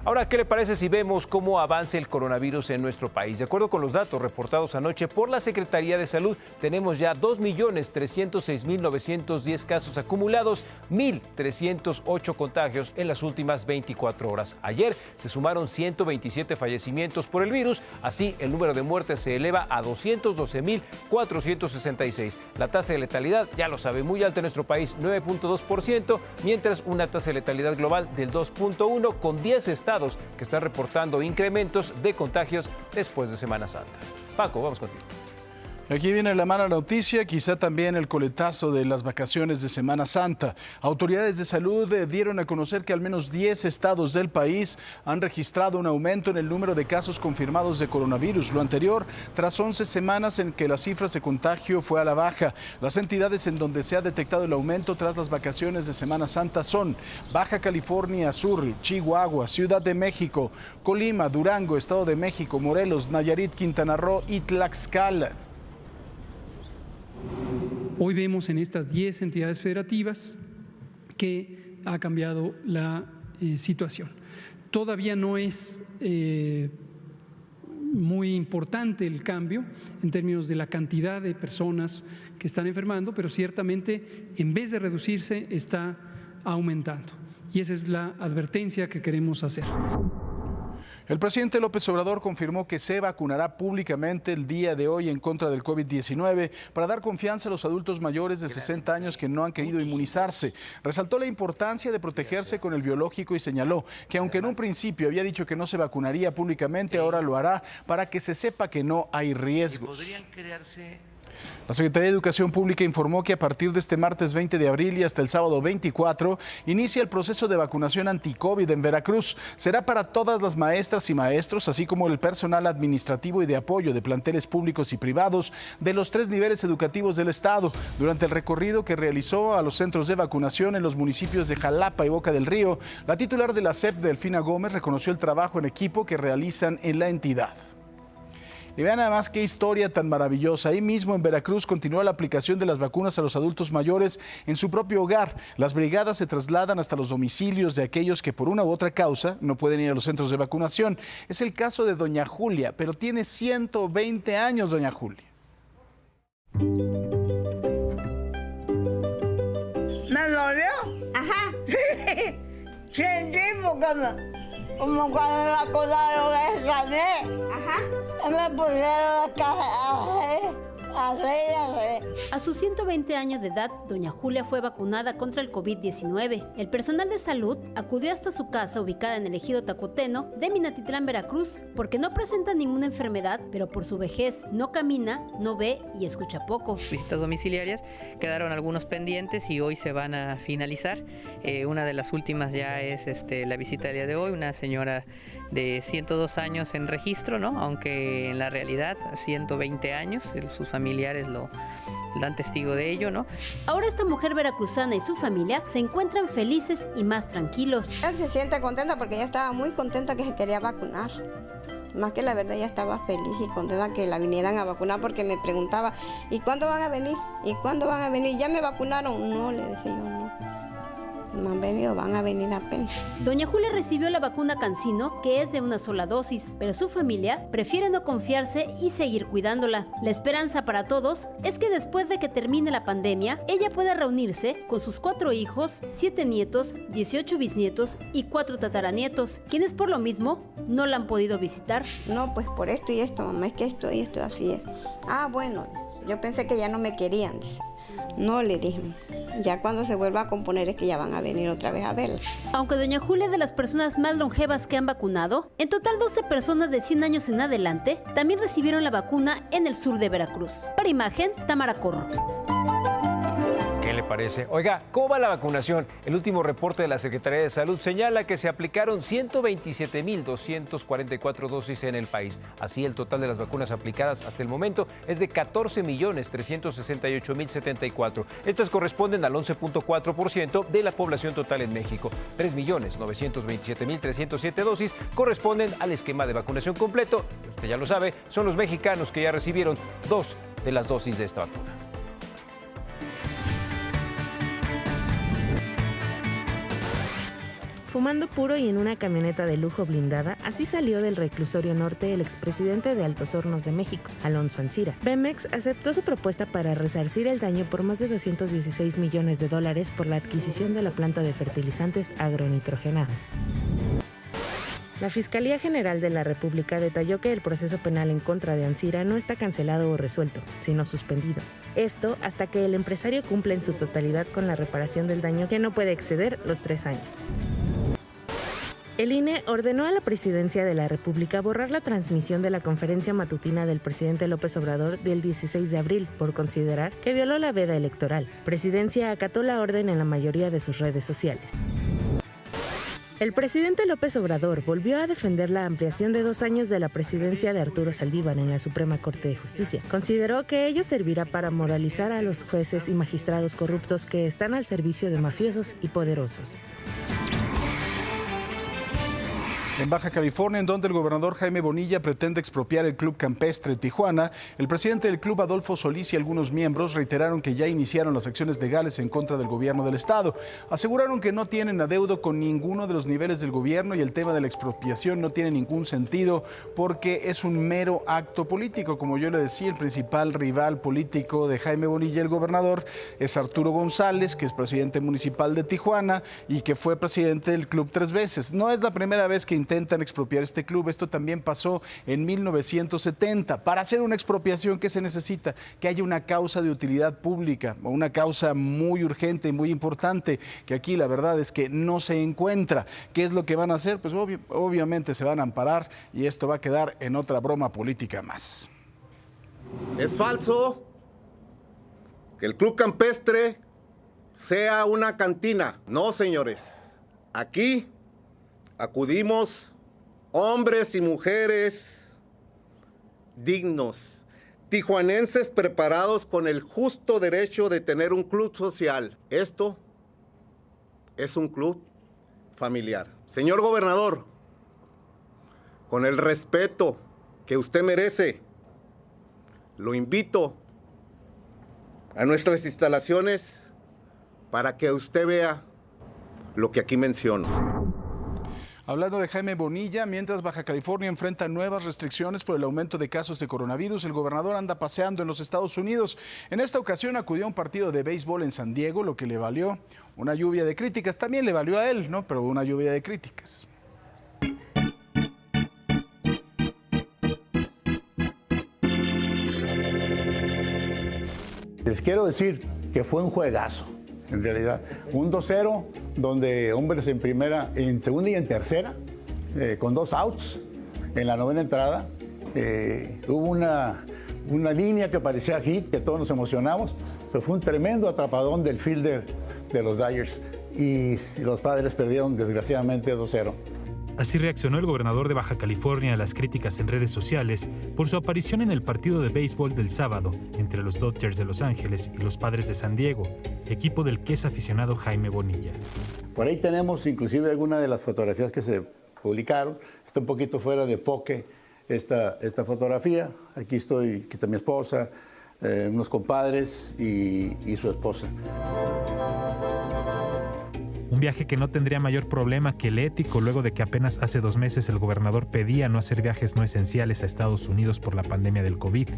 Ahora, ¿qué le parece si vemos cómo avanza el coronavirus en nuestro país? De acuerdo con los datos reportados anoche por la Secretaría de Salud, tenemos ya 2.306.910 casos acumulados, 1.308 contagios en las últimas 24 horas. Ayer se sumaron 127 fallecimientos por el virus, así el número de muertes se eleva a 212.466. La tasa de letalidad, ya lo sabe, muy alta en nuestro país, 9.2%, mientras una tasa de letalidad global del 2.1% con 10 estados que están reportando incrementos de contagios después de Semana Santa. Paco, vamos contigo. Aquí viene la mala noticia, quizá también el coletazo de las vacaciones de Semana Santa. Autoridades de salud dieron a conocer que al menos 10 estados del país han registrado un aumento en el número de casos confirmados de coronavirus. Lo anterior, tras 11 semanas en que las cifras de contagio fue a la baja. Las entidades en donde se ha detectado el aumento tras las vacaciones de Semana Santa son Baja California Sur, Chihuahua, Ciudad de México, Colima, Durango, Estado de México, Morelos, Nayarit, Quintana Roo y Tlaxcala. Hoy vemos en estas 10 entidades federativas que ha cambiado la situación. Todavía no es muy importante el cambio en términos de la cantidad de personas que están enfermando, pero ciertamente en vez de reducirse está aumentando. Y esa es la advertencia que queremos hacer. El presidente López Obrador confirmó que se vacunará públicamente el día de hoy en contra del COVID-19 para dar confianza a los adultos mayores de 60 años que no han querido inmunizarse. Resaltó la importancia de protegerse con el biológico y señaló que aunque en un principio había dicho que no se vacunaría públicamente, ahora lo hará para que se sepa que no hay riesgos. Podrían crearse La Secretaría de Educación Pública informó que a partir de este martes 20 de abril y hasta el sábado 24 inicia el proceso de vacunación anti-COVID en Veracruz. Será para todas las maestras y maestros, así como el personal administrativo y de apoyo de planteles públicos y privados de los 3 niveles educativos del estado. Durante el recorrido que realizó a los centros de vacunación en los municipios de Jalapa y Boca del Río, la titular de la SEP, Delfina Gómez, reconoció el trabajo en equipo que realizan en la entidad. Y vean nada más qué historia tan maravillosa. Ahí mismo en Veracruz continúa la aplicación de las vacunas a los adultos mayores en su propio hogar. Las brigadas se trasladan hasta los domicilios de aquellos que por una u otra causa no pueden ir a los centros de vacunación. Es el caso de doña Julia, pero tiene 120 años doña Julia. ¿Me dolió? Ajá. Sentí como cuando me vacunaron esa vez. Ajá. Me pusieron la caja así. A sus 120 años de edad, doña Julia fue vacunada contra el COVID-19. El personal de salud acudió hasta su casa ubicada en el ejido Tacoteno de Minatitlán, Veracruz, porque no presenta ninguna enfermedad, pero por su vejez no camina, no ve y escucha poco. Visitas domiciliarias, quedaron algunos pendientes y hoy se van a finalizar. Una de las últimas ya es la visita del día de hoy, una señora de 102 años en registro, ¿no? Aunque en la realidad 120 años, sus familiares lo dan testigo de ello, ¿no? Ahora esta mujer veracruzana y su familia se encuentran felices y más tranquilos. Él se siente contenta porque ella estaba muy contenta que se quería vacunar. Más que la verdad, ella estaba feliz y contenta que la vinieran a vacunar porque me preguntaba, ¿y cuándo van a venir? ¿Y cuándo van a venir? ¿Ya me vacunaron? No, le decía yo, no. No han venido, van a venir apenas. Doña Julia recibió la vacuna CanSino, que es de una sola dosis, pero su familia prefiere no confiarse y seguir cuidándola. La esperanza para todos es que después de que termine la pandemia, ella pueda reunirse con sus 4 hijos, 7 nietos, 18 bisnietos y 4 tataranietos, quienes por lo mismo no la han podido visitar. No, pues por esto y esto, mamá, es que esto y esto así es. Ah, bueno, yo pensé que ya no me querían, dice. No, le dije, ya cuando se vuelva a componer es que ya van a venir otra vez a verla. Aunque doña Julia es de las personas más longevas que han vacunado, en total 12 personas de 100 años en adelante también recibieron la vacuna en el sur de Veracruz. Para Imagen, Tamara Corro. ¿Qué le parece? Oiga, ¿cómo va la vacunación? El último reporte de la Secretaría de Salud señala que se aplicaron 127,244 dosis en el país. Así, el total de las vacunas aplicadas hasta el momento es de 14,368,074. Estas corresponden al 11,4% de la población total en México. 3,927,307 dosis corresponden al esquema de vacunación completo. Usted ya lo sabe, son los mexicanos que ya recibieron 2 de las dosis de esta vacuna. Fumando puro y en una camioneta de lujo blindada, así salió del reclusorio norte el expresidente de Altos Hornos de México, Alonso Ancira. Pemex aceptó su propuesta para resarcir el daño por más de $216 millones por la adquisición de la planta de fertilizantes agronitrogenados. La Fiscalía General de la República detalló que el proceso penal en contra de Ancira no está cancelado o resuelto, sino suspendido. Esto hasta que el empresario cumpla en su totalidad con la reparación del daño, que no puede exceder los 3 años. El INE ordenó a la Presidencia de la República borrar la transmisión de la conferencia matutina del presidente López Obrador del 16 de abril por considerar que violó la veda electoral. Presidencia acató la orden en la mayoría de sus redes sociales. El presidente López Obrador volvió a defender la ampliación de 2 años de la presidencia de Arturo Saldívar en la Suprema Corte de Justicia. Consideró que ello servirá para moralizar a los jueces y magistrados corruptos que están al servicio de mafiosos y poderosos. En Baja California, en donde el gobernador Jaime Bonilla pretende expropiar el Club Campestre Tijuana, el presidente del club, Adolfo Solís, y algunos miembros reiteraron que ya iniciaron las acciones legales en contra del gobierno del estado. Aseguraron que no tienen adeudo con ninguno de los niveles del gobierno y el tema de la expropiación no tiene ningún sentido porque es un mero acto político. Como yo le decía, el principal rival político de Jaime Bonilla, el gobernador, es Arturo González, que es presidente municipal de Tijuana y que fue presidente del club 3 veces. No es la primera vez que intentan expropiar este club. Esto también pasó en 1970. Para hacer una expropiación, ¿qué se necesita? Que haya una causa de utilidad pública o una causa muy urgente y muy importante, que aquí la verdad es que no se encuentra. ¿Qué es lo que van a hacer? Pues obviamente se van a amparar y esto va a quedar en otra broma política más. Es falso que el Club Campestre sea una cantina. No, señores. Aquí acudimos hombres y mujeres dignos, tijuanenses preparados con el justo derecho de tener un club social. Esto es un club familiar. Señor gobernador, con el respeto que usted merece, lo invito a nuestras instalaciones para que usted vea lo que aquí menciono. Hablando de Jaime Bonilla, mientras Baja California enfrenta nuevas restricciones por el aumento de casos de coronavirus, el gobernador anda paseando en los Estados Unidos. En esta ocasión acudió a un partido de béisbol en San Diego, lo que le valió una lluvia de críticas. También le valió a él, ¿no? Pero una lluvia de críticas. Les quiero decir que fue un juegazo, en realidad. Un 2-0, donde hombres en primera, en segunda y en tercera, con 2 outs. En la novena entrada hubo una línea que parecía hit, que todos nos emocionamos, pero fue un tremendo atrapadón del fielder de los Dodgers y los Padres perdieron desgraciadamente 2-0. Así reaccionó el gobernador de Baja California a las críticas en redes sociales por su aparición en el partido de béisbol del sábado entre los Dodgers de Los Ángeles y los Padres de San Diego, equipo del que es aficionado Jaime Bonilla. Por ahí tenemos inclusive algunas de las fotografías que se publicaron. Está un poquito fuera de enfoque esta fotografía. Aquí está mi esposa, unos compadres y su esposa. Un viaje que no tendría mayor problema que el ético luego de que apenas hace 2 meses el gobernador pedía no hacer viajes no esenciales a Estados Unidos por la pandemia del COVID.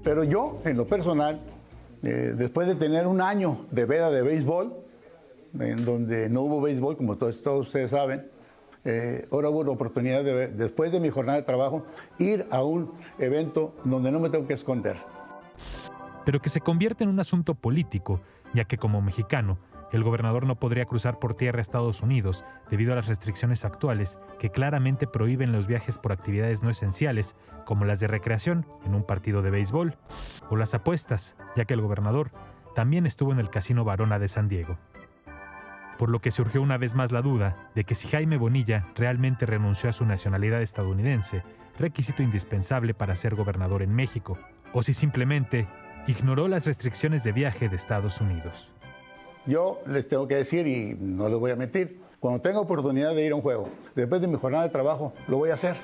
Pero yo, en lo personal, después de tener un año de veda de béisbol, en donde no hubo béisbol, como todos ustedes saben, ahora hubo la oportunidad de, después de mi jornada de trabajo, ir a un evento donde no me tengo que esconder. Pero que se convierte en un asunto político, ya que como mexicano, el gobernador no podría cruzar por tierra a Estados Unidos debido a las restricciones actuales que claramente prohíben los viajes por actividades no esenciales, como las de recreación en un partido de béisbol, o las apuestas, ya que el gobernador también estuvo en el Casino Barona de San Diego. Por lo que surgió una vez más la duda de que si Jaime Bonilla realmente renunció a su nacionalidad estadounidense, requisito indispensable para ser gobernador en México, o si simplemente ignoró las restricciones de viaje de Estados Unidos. Yo les tengo que decir, y no les voy a mentir, cuando tenga oportunidad de ir a un juego, después de mi jornada de trabajo, lo voy a hacer.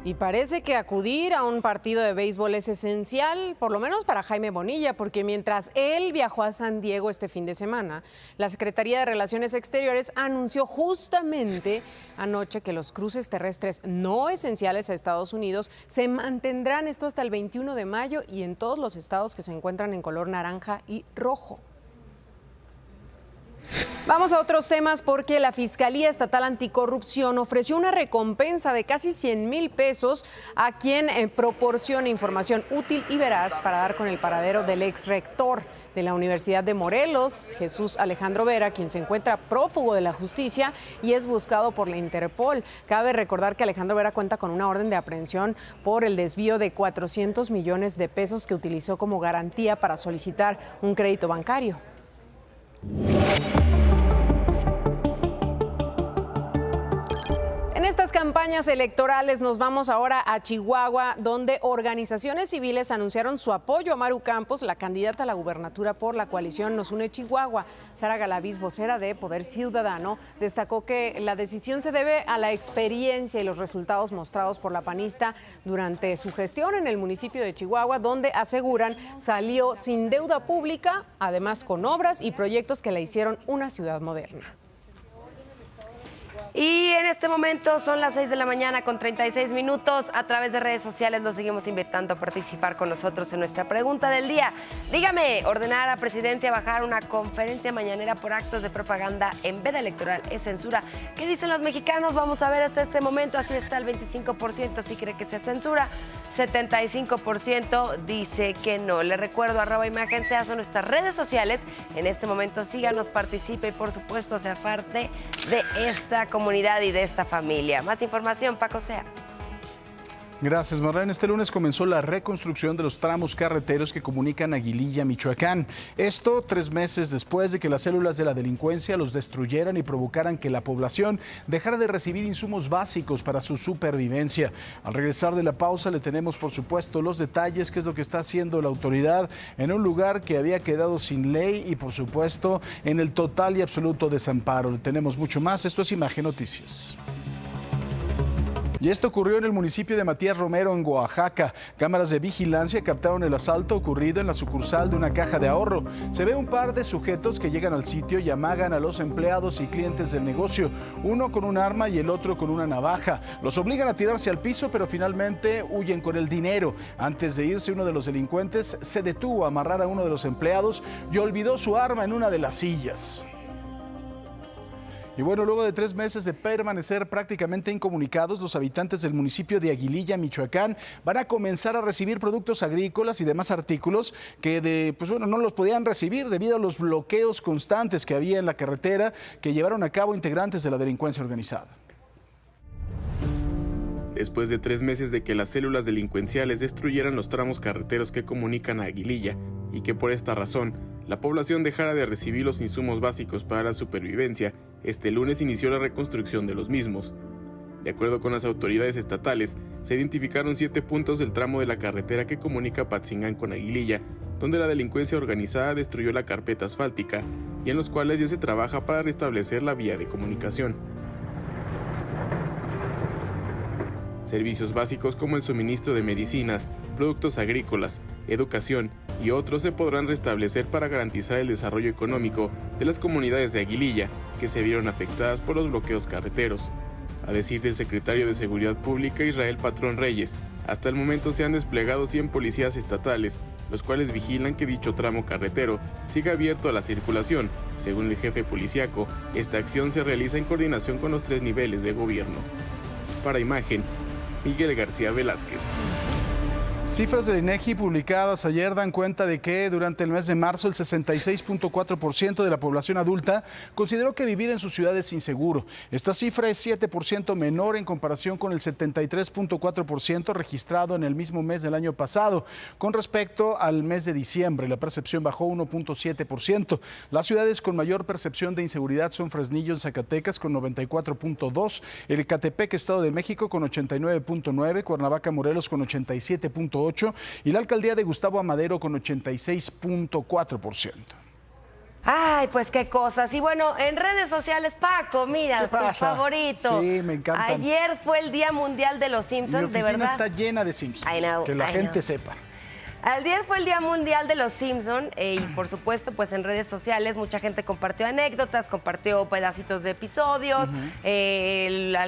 Y parece que acudir a un partido de béisbol es esencial, por lo menos para Jaime Bonilla, porque mientras él viajó a San Diego este fin de semana, la Secretaría de Relaciones Exteriores anunció justamente anoche que los cruces terrestres no esenciales a Estados Unidos se mantendrán esto hasta el 21 de mayo y en todos los estados que se encuentran en color naranja y rojo. Vamos a otros temas porque la Fiscalía Estatal Anticorrupción ofreció una recompensa de casi 100,000 pesos a quien proporcione información útil y veraz para dar con el paradero del ex rector de la Universidad de Morelos, Jesús Alejandro Vera, quien se encuentra prófugo de la justicia y es buscado por la Interpol. Cabe recordar que Alejandro Vera cuenta con una orden de aprehensión por el desvío de 400 millones de pesos que utilizó como garantía para solicitar un crédito bancario. En estas campañas electorales nos vamos ahora a Chihuahua, donde organizaciones civiles anunciaron su apoyo a Maru Campos, la candidata a la gubernatura por la coalición Nos Une Chihuahua. Sara Galaviz, vocera de Poder Ciudadano, destacó que la decisión se debe a la experiencia y los resultados mostrados por la panista durante su gestión en el municipio de Chihuahua, donde aseguran salió sin deuda pública, además con obras y proyectos que la hicieron una ciudad moderna. Y en este momento son las 6 de la mañana con 36 minutos. A través de redes sociales los seguimos invitando a participar con nosotros en nuestra pregunta del día. Dígame, ordenar a Presidencia bajar una conferencia mañanera por actos de propaganda en veda electoral es censura. ¿Qué dicen los mexicanos? Vamos a ver hasta este momento. Así está el 25% sí cree que sea censura, 75% dice que no. Le recuerdo, @imagen son nuestras redes sociales. En este momento síganos, participe y por supuesto sea parte de esta comunidad y de esta familia. Más información, Paco Sea. Gracias, Marlene. Este lunes comenzó la reconstrucción de los tramos carreteros que comunican Aguililla, Michoacán. Esto 3 meses después de que las células de la delincuencia los destruyeran y provocaran que la población dejara de recibir insumos básicos para su supervivencia. Al regresar de la pausa le tenemos, por supuesto, los detalles, qué es lo que está haciendo la autoridad en un lugar que había quedado sin ley y, por supuesto, en el total y absoluto desamparo. Le tenemos mucho más. Esto es Imagen Noticias. Y esto ocurrió en el municipio de Matías Romero, en Oaxaca. Cámaras de vigilancia captaron el asalto ocurrido en la sucursal de una caja de ahorro. Se ve un par de sujetos que llegan al sitio y amagan a los empleados y clientes del negocio, uno con un arma y el otro con una navaja. Los obligan a tirarse al piso, pero finalmente huyen con el dinero. Antes de irse, uno de los delincuentes se detuvo a amarrar a uno de los empleados y olvidó su arma en una de las sillas. Y bueno, luego de 3 meses de permanecer prácticamente incomunicados, los habitantes del municipio de Aguililla, Michoacán, van a comenzar a recibir productos agrícolas y demás artículos que no los podían recibir debido a los bloqueos constantes que había en la carretera que llevaron a cabo integrantes de la delincuencia organizada. Después de 3 meses de que las células delincuenciales destruyeran los tramos carreteros que comunican a Aguililla y que por esta razón la población dejara de recibir los insumos básicos para la supervivencia, este lunes inició la reconstrucción de los mismos. De acuerdo con las autoridades estatales, se identificaron 7 puntos del tramo de la carretera que comunica Patzingán con Aguililla, donde la delincuencia organizada destruyó la carpeta asfáltica y en los cuales ya se trabaja para restablecer la vía de comunicación. Servicios básicos como el suministro de medicinas, productos agrícolas, educación y otros se podrán restablecer para garantizar el desarrollo económico de las comunidades de Aguililla que se vieron afectadas por los bloqueos carreteros. A decir del secretario de Seguridad Pública Israel Patrón Reyes, hasta el momento se han desplegado 100 policías estatales, los cuales vigilan que dicho tramo carretero siga abierto a la circulación. Según el jefe policíaco, esta acción se realiza en coordinación con los 3 niveles de gobierno. Para Imagen, Miguel García Velázquez. Cifras del INEGI publicadas ayer dan cuenta de que durante el mes de marzo el 66.4% de la población adulta consideró que vivir en su ciudad es inseguro. Esta cifra es 7% menor en comparación con el 73.4% registrado en el mismo mes del año pasado. Con respecto al mes de diciembre, la percepción bajó 1.7%. Las ciudades con mayor percepción de inseguridad son Fresnillo en Zacatecas con 94.2%, el Ecatepec, Estado de México con 89.9%, Cuernavaca, Morelos con 87.8% y la alcaldía de Gustavo Amadero con 86.4%. Ay, pues qué cosas. Y bueno, en redes sociales, Paco, mira, tu favorito. Sí, me encanta. Ayer fue el Día Mundial de los Simpsons, de verdad. Mi oficina está llena de Simpsons, que la gente sepa. Ayer fue el Día Mundial de los Simpson y por supuesto pues en redes sociales mucha gente compartió anécdotas, compartió pedacitos de episodios,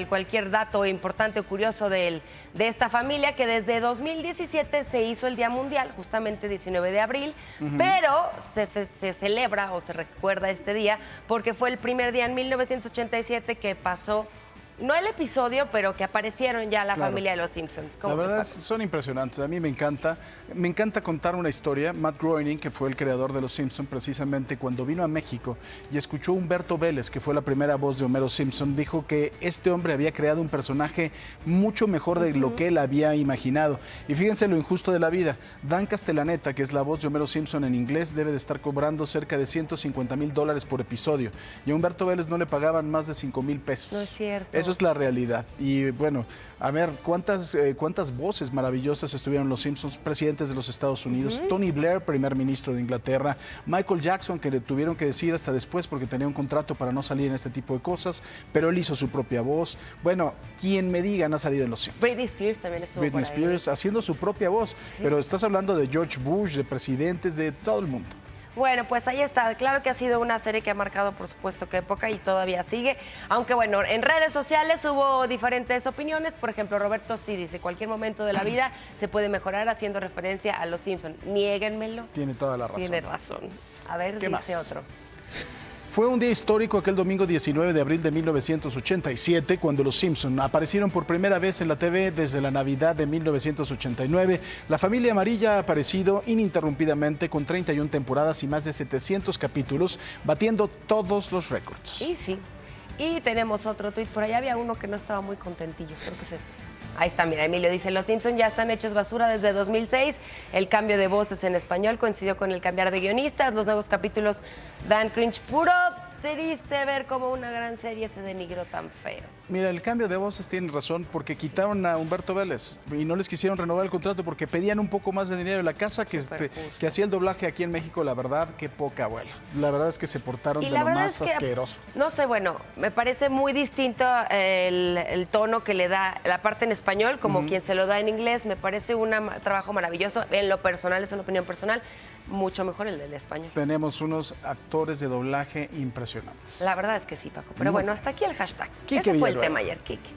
cualquier dato importante o curioso de esta familia que desde 2017 se hizo el Día Mundial, justamente 19 de abril, pero se celebra o se recuerda este día porque fue el primer día en 1987 que pasó. No el episodio, pero que aparecieron ya la familia de los Simpsons. La verdad son impresionantes, a mí me encanta contar una historia. Matt Groening, que fue el creador de los Simpsons, precisamente cuando vino a México y escuchó a Humberto Vélez, que fue la primera voz de Homero Simpson, dijo que este hombre había creado un personaje mucho mejor de lo que él había imaginado. Y fíjense lo injusto de la vida, Dan Castellaneta, que es la voz de Homero Simpson en inglés, debe de estar cobrando cerca de $150,000 por episodio. Y a Humberto Vélez no le pagaban más de $5,000. No es cierto. Eso es la realidad. Y bueno, a ver, cuántas voces maravillosas estuvieron los Simpsons, presidentes de los Estados Unidos, Tony Blair, primer ministro de Inglaterra, Michael Jackson, que le tuvieron que decir hasta después porque tenía un contrato para no salir en este tipo de cosas, pero él hizo su propia voz. Bueno, quien me digan ha salido en los Simpsons. Britney Spears también estuvo Britney Spears haciendo su propia voz, pero estás hablando de George Bush, de presidentes, de todo el mundo. Bueno, pues ahí está. Claro que ha sido una serie que ha marcado, por supuesto, qué época y todavía sigue. Aunque bueno, en redes sociales hubo diferentes opiniones. Por ejemplo, Roberto sí dice, cualquier momento de la vida se puede mejorar haciendo referencia a los Simpsons. Niéguenmelo. Tiene toda la razón. Tiene razón. A ver, ¿qué dice más? Otro. Fue un día histórico aquel domingo 19 de abril de 1987, cuando los Simpson aparecieron por primera vez en la TV desde la Navidad de 1989. La familia amarilla ha aparecido ininterrumpidamente con 31 temporadas y más de 700 capítulos, batiendo todos los récords. Y sí. Y tenemos otro tuit. Por allá había uno que no estaba muy contentillo. Creo que es este. Ahí está, mira, Emilio dice, los Simpson ya están hechos basura desde 2006. El cambio de voces en español coincidió con el cambiar de guionistas. Los nuevos capítulos dan cringe puro. Triste ver cómo una gran serie se denigró tan feo. Mira, el cambio de voces tiene razón porque quitaron a Humberto Vélez y no les quisieron renovar el contrato porque pedían un poco más de dinero. La casa que hacía el doblaje aquí en México, la verdad, qué poca abuela. La verdad es que se portaron de lo más asqueroso. No sé, bueno, me parece muy distinto el tono que le da la parte en español como quien se lo da en inglés. Me parece un trabajo maravilloso. En lo personal, es una opinión personal, mucho mejor el del español. Tenemos unos actores de doblaje impresionantes. La verdad es que sí, Paco. Pero bueno, hasta aquí el hashtag. Quique Ese fue el Villanueva. tema ayer, Quique.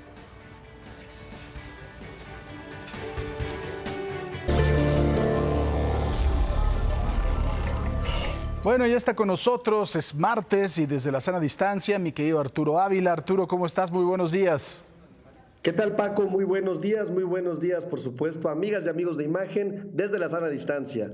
Bueno, ya está con nosotros, es martes y desde la sana distancia, mi querido Arturo Ávila. Arturo, ¿cómo estás? Muy buenos días. ¿Qué tal, Paco? Muy buenos días, por supuesto, amigas y amigos de Imagen, desde la sana distancia.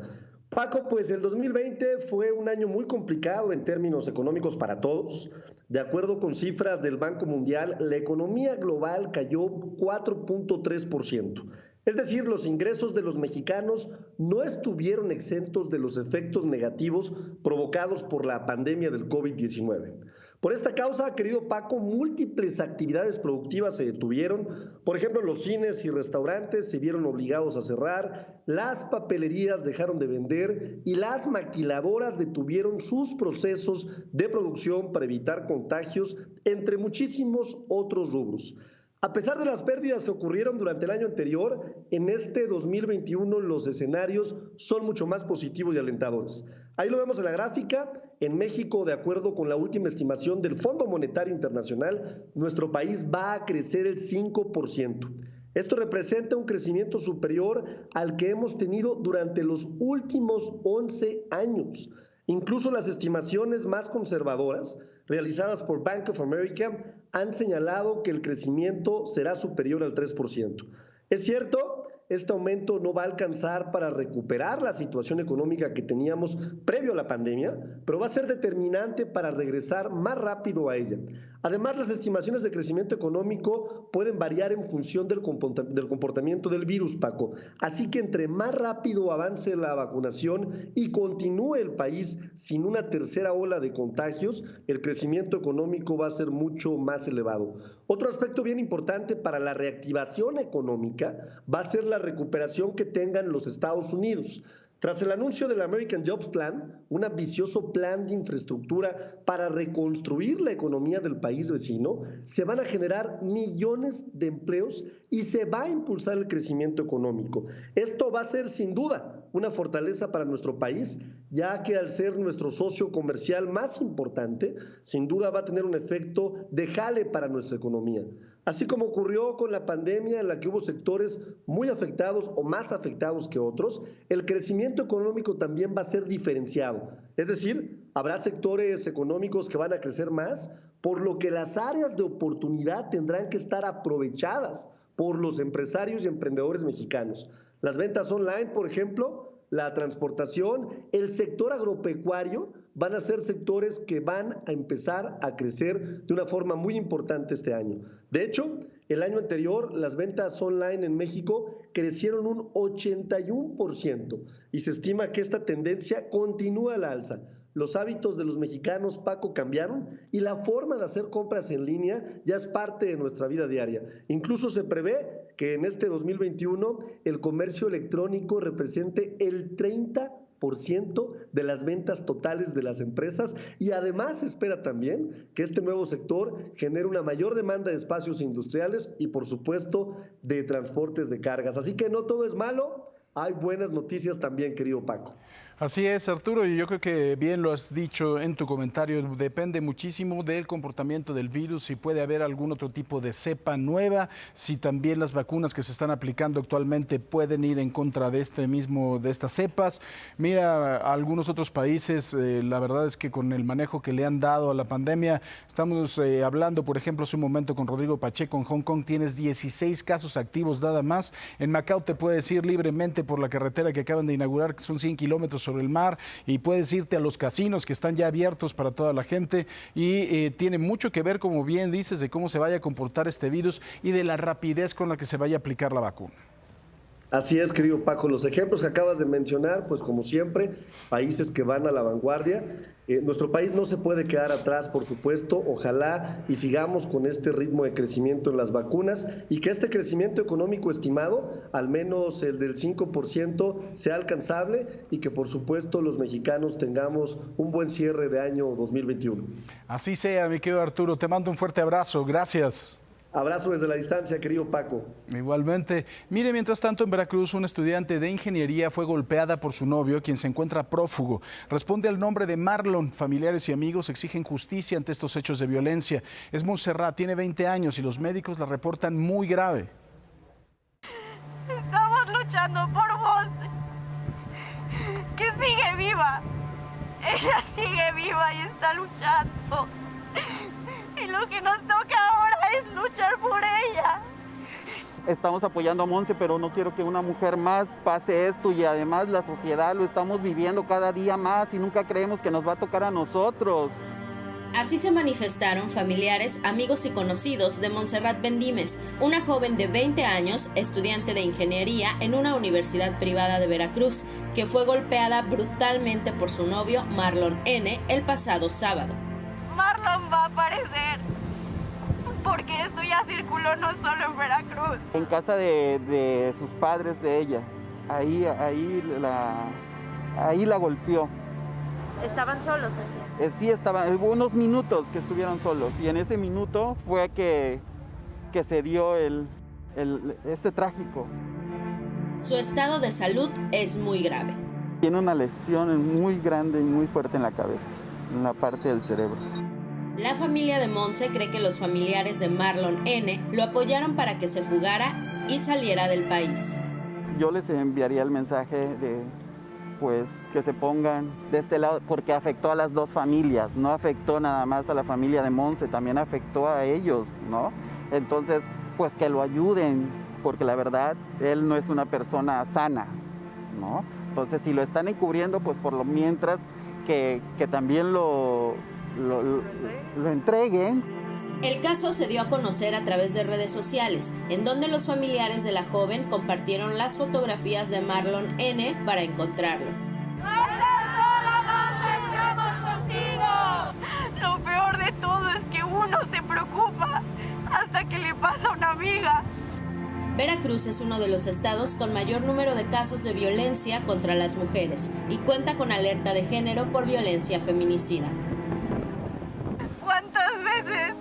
Paco, pues el 2020 fue un año muy complicado en términos económicos para todos. De acuerdo con cifras del Banco Mundial, la economía global cayó 4.3%. Es decir, los ingresos de los mexicanos no estuvieron exentos de los efectos negativos provocados por la pandemia del COVID-19. Por esta causa, querido Paco, múltiples actividades productivas se detuvieron. Por ejemplo, los cines y restaurantes se vieron obligados a cerrar, las papelerías dejaron de vender y las maquiladoras detuvieron sus procesos de producción para evitar contagios, entre muchísimos otros rubros. A pesar de las pérdidas que ocurrieron durante el año anterior, en este 2021 los escenarios son mucho más positivos y alentadores. Ahí lo vemos en la gráfica. En México, de acuerdo con la última estimación del Fondo Monetario Internacional, nuestro país va a crecer el 5%. Esto representa un crecimiento superior al que hemos tenido durante los últimos 11 años. Incluso las estimaciones más conservadoras, realizadas por Bank of America, han señalado que el crecimiento será superior al 3%. Es cierto, este aumento no va a alcanzar para recuperar la situación económica que teníamos previo a la pandemia, pero va a ser determinante para regresar más rápido a ella. Además, las estimaciones de crecimiento económico pueden variar en función del comportamiento del virus, Paco. Así que entre más rápido avance la vacunación y continúe el país sin una tercera ola de contagios, el crecimiento económico va a ser mucho más elevado. Otro aspecto bien importante para la reactivación económica va a ser la recuperación que tengan los Estados Unidos. Tras el anuncio del American Jobs Plan, un ambicioso plan de infraestructura para reconstruir la economía del país vecino, se van a generar millones de empleos y se va a impulsar el crecimiento económico. Esto va a ser sin duda una fortaleza para nuestro país, ya que al ser nuestro socio comercial más importante, sin duda va a tener un efecto de jale para nuestra economía. Así como ocurrió con la pandemia en la que hubo sectores muy afectados o más afectados que otros, el crecimiento económico también va a ser diferenciado. Es decir, habrá sectores económicos que van a crecer más, por lo que las áreas de oportunidad tendrán que estar aprovechadas por los empresarios y emprendedores mexicanos. Las ventas online, por ejemplo, la transportación, el sector agropecuario, van a ser sectores que van a empezar a crecer de una forma muy importante este año. De hecho, el año anterior las ventas online en México crecieron un 81% y se estima que esta tendencia continúa a la alza. Los hábitos de los mexicanos, Paco, cambiaron y la forma de hacer compras en línea ya es parte de nuestra vida diaria. Incluso se prevé que en este 2021 el comercio electrónico represente el 30% de las ventas totales de las empresas y además se espera también que este nuevo sector genere una mayor demanda de espacios industriales y por supuesto de transportes de cargas. Así que no todo es malo, hay buenas noticias también, querido Paco. Así es, Arturo, y yo creo que bien lo has dicho en tu comentario, depende muchísimo del comportamiento del virus, si puede haber algún otro tipo de cepa nueva, si también las vacunas que se están aplicando actualmente pueden ir en contra de estas cepas. Mira, algunos otros países, la verdad es que con el manejo que le han dado a la pandemia, estamos hablando, por ejemplo, hace un momento con Rodrigo Pacheco, en Hong Kong tienes 16 casos activos nada más, en Macao te puedes ir libremente por la carretera que acaban de inaugurar, que son 100 kilómetros sobre el mar y puedes irte a los casinos que están ya abiertos para toda la gente y tiene mucho que ver, como bien dices, de cómo se vaya a comportar este virus y de la rapidez con la que se vaya a aplicar la vacuna. Así es, querido Paco. Los ejemplos que acabas de mencionar, pues como siempre, países que van a la vanguardia. Nuestro país no se puede quedar atrás, por supuesto. Ojalá y sigamos con este ritmo de crecimiento en las vacunas y que este crecimiento económico estimado, al menos el del 5%, sea alcanzable y que, por supuesto, los mexicanos tengamos un buen cierre de año 2021. Así sea, mi querido Arturo. Te mando un fuerte abrazo. Gracias. Abrazo desde la distancia, querido Paco. Igualmente. Mire, mientras tanto, en Veracruz, una estudiante de ingeniería fue golpeada por su novio, quien se encuentra prófugo. Responde al nombre de Marlon. Familiares y amigos exigen justicia ante estos hechos de violencia. Es Montserrat, tiene 20 años y los médicos la reportan muy grave. Estamos luchando por Monse, que sigue viva. Ella sigue viva y está luchando. Y lo que nos toca ahora es luchar por ella. Estamos apoyando a Monse, pero no quiero que una mujer más pase esto y además la sociedad lo estamos viviendo cada día más y nunca creemos que nos va a tocar a nosotros. Así se manifestaron familiares, amigos y conocidos de Montserrat Bendimes, una joven de 20 años, estudiante de ingeniería en una universidad privada de Veracruz, que fue golpeada brutalmente por su novio Marlon N. el pasado sábado. Marlon va a aparecer, porque esto ya circuló no solo en Veracruz. En casa de sus padres de ella, ahí la golpeó. ¿Estaban solos? Sí, hubo unos minutos que estuvieron solos y en ese minuto fue que se dio este trágico. Su estado de salud es muy grave. Tiene una lesión muy grande y muy fuerte en la cabeza, en la parte del cerebro. La familia de Monse cree que los familiares de Marlon N. lo apoyaron para que se fugara y saliera del país. Yo les enviaría el mensaje de pues que se pongan de este lado, porque afectó a las dos familias, no afectó nada más a la familia de Monse, también afectó a ellos, ¿no? Entonces, pues que lo ayuden, porque la verdad, él no es una persona sana, ¿no? Entonces, si lo están encubriendo, pues por lo mientras que también lo entreguen. El caso se dio a conocer a través de redes sociales, en donde los familiares de la joven compartieron las fotografías de Marlon N. para encontrarlo. ¡No estás sola, Monse! ¡Estamos contigo! Lo peor de todo es que uno se preocupa hasta que le pasa a una amiga. Veracruz es uno de los estados con mayor número de casos de violencia contra las mujeres y cuenta con alerta de género por violencia feminicida. ¿Cuántas veces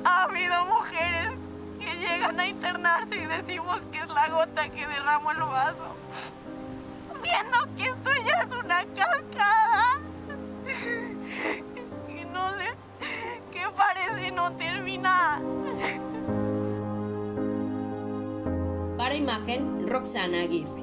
ha habido mujeres que llegan a internarse y decimos que es la gota que derramó el vaso, viendo que esto ya es una cascada y no sé, que parece no terminar? Para Imagen, Roxana Aguirre.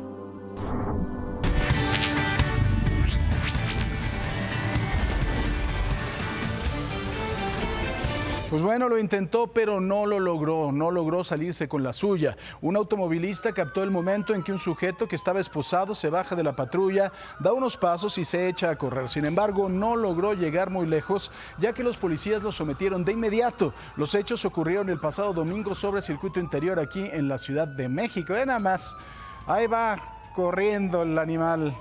Pues bueno, lo intentó, pero no lo logró salirse con la suya. Un automovilista captó el momento en que un sujeto que estaba esposado se baja de la patrulla, da unos pasos y se echa a correr. Sin embargo, no logró llegar muy lejos, ya que los policías lo sometieron de inmediato. Los hechos ocurrieron el pasado domingo sobre circuito interior aquí en la Ciudad de México. Nada más, ahí va corriendo el animal.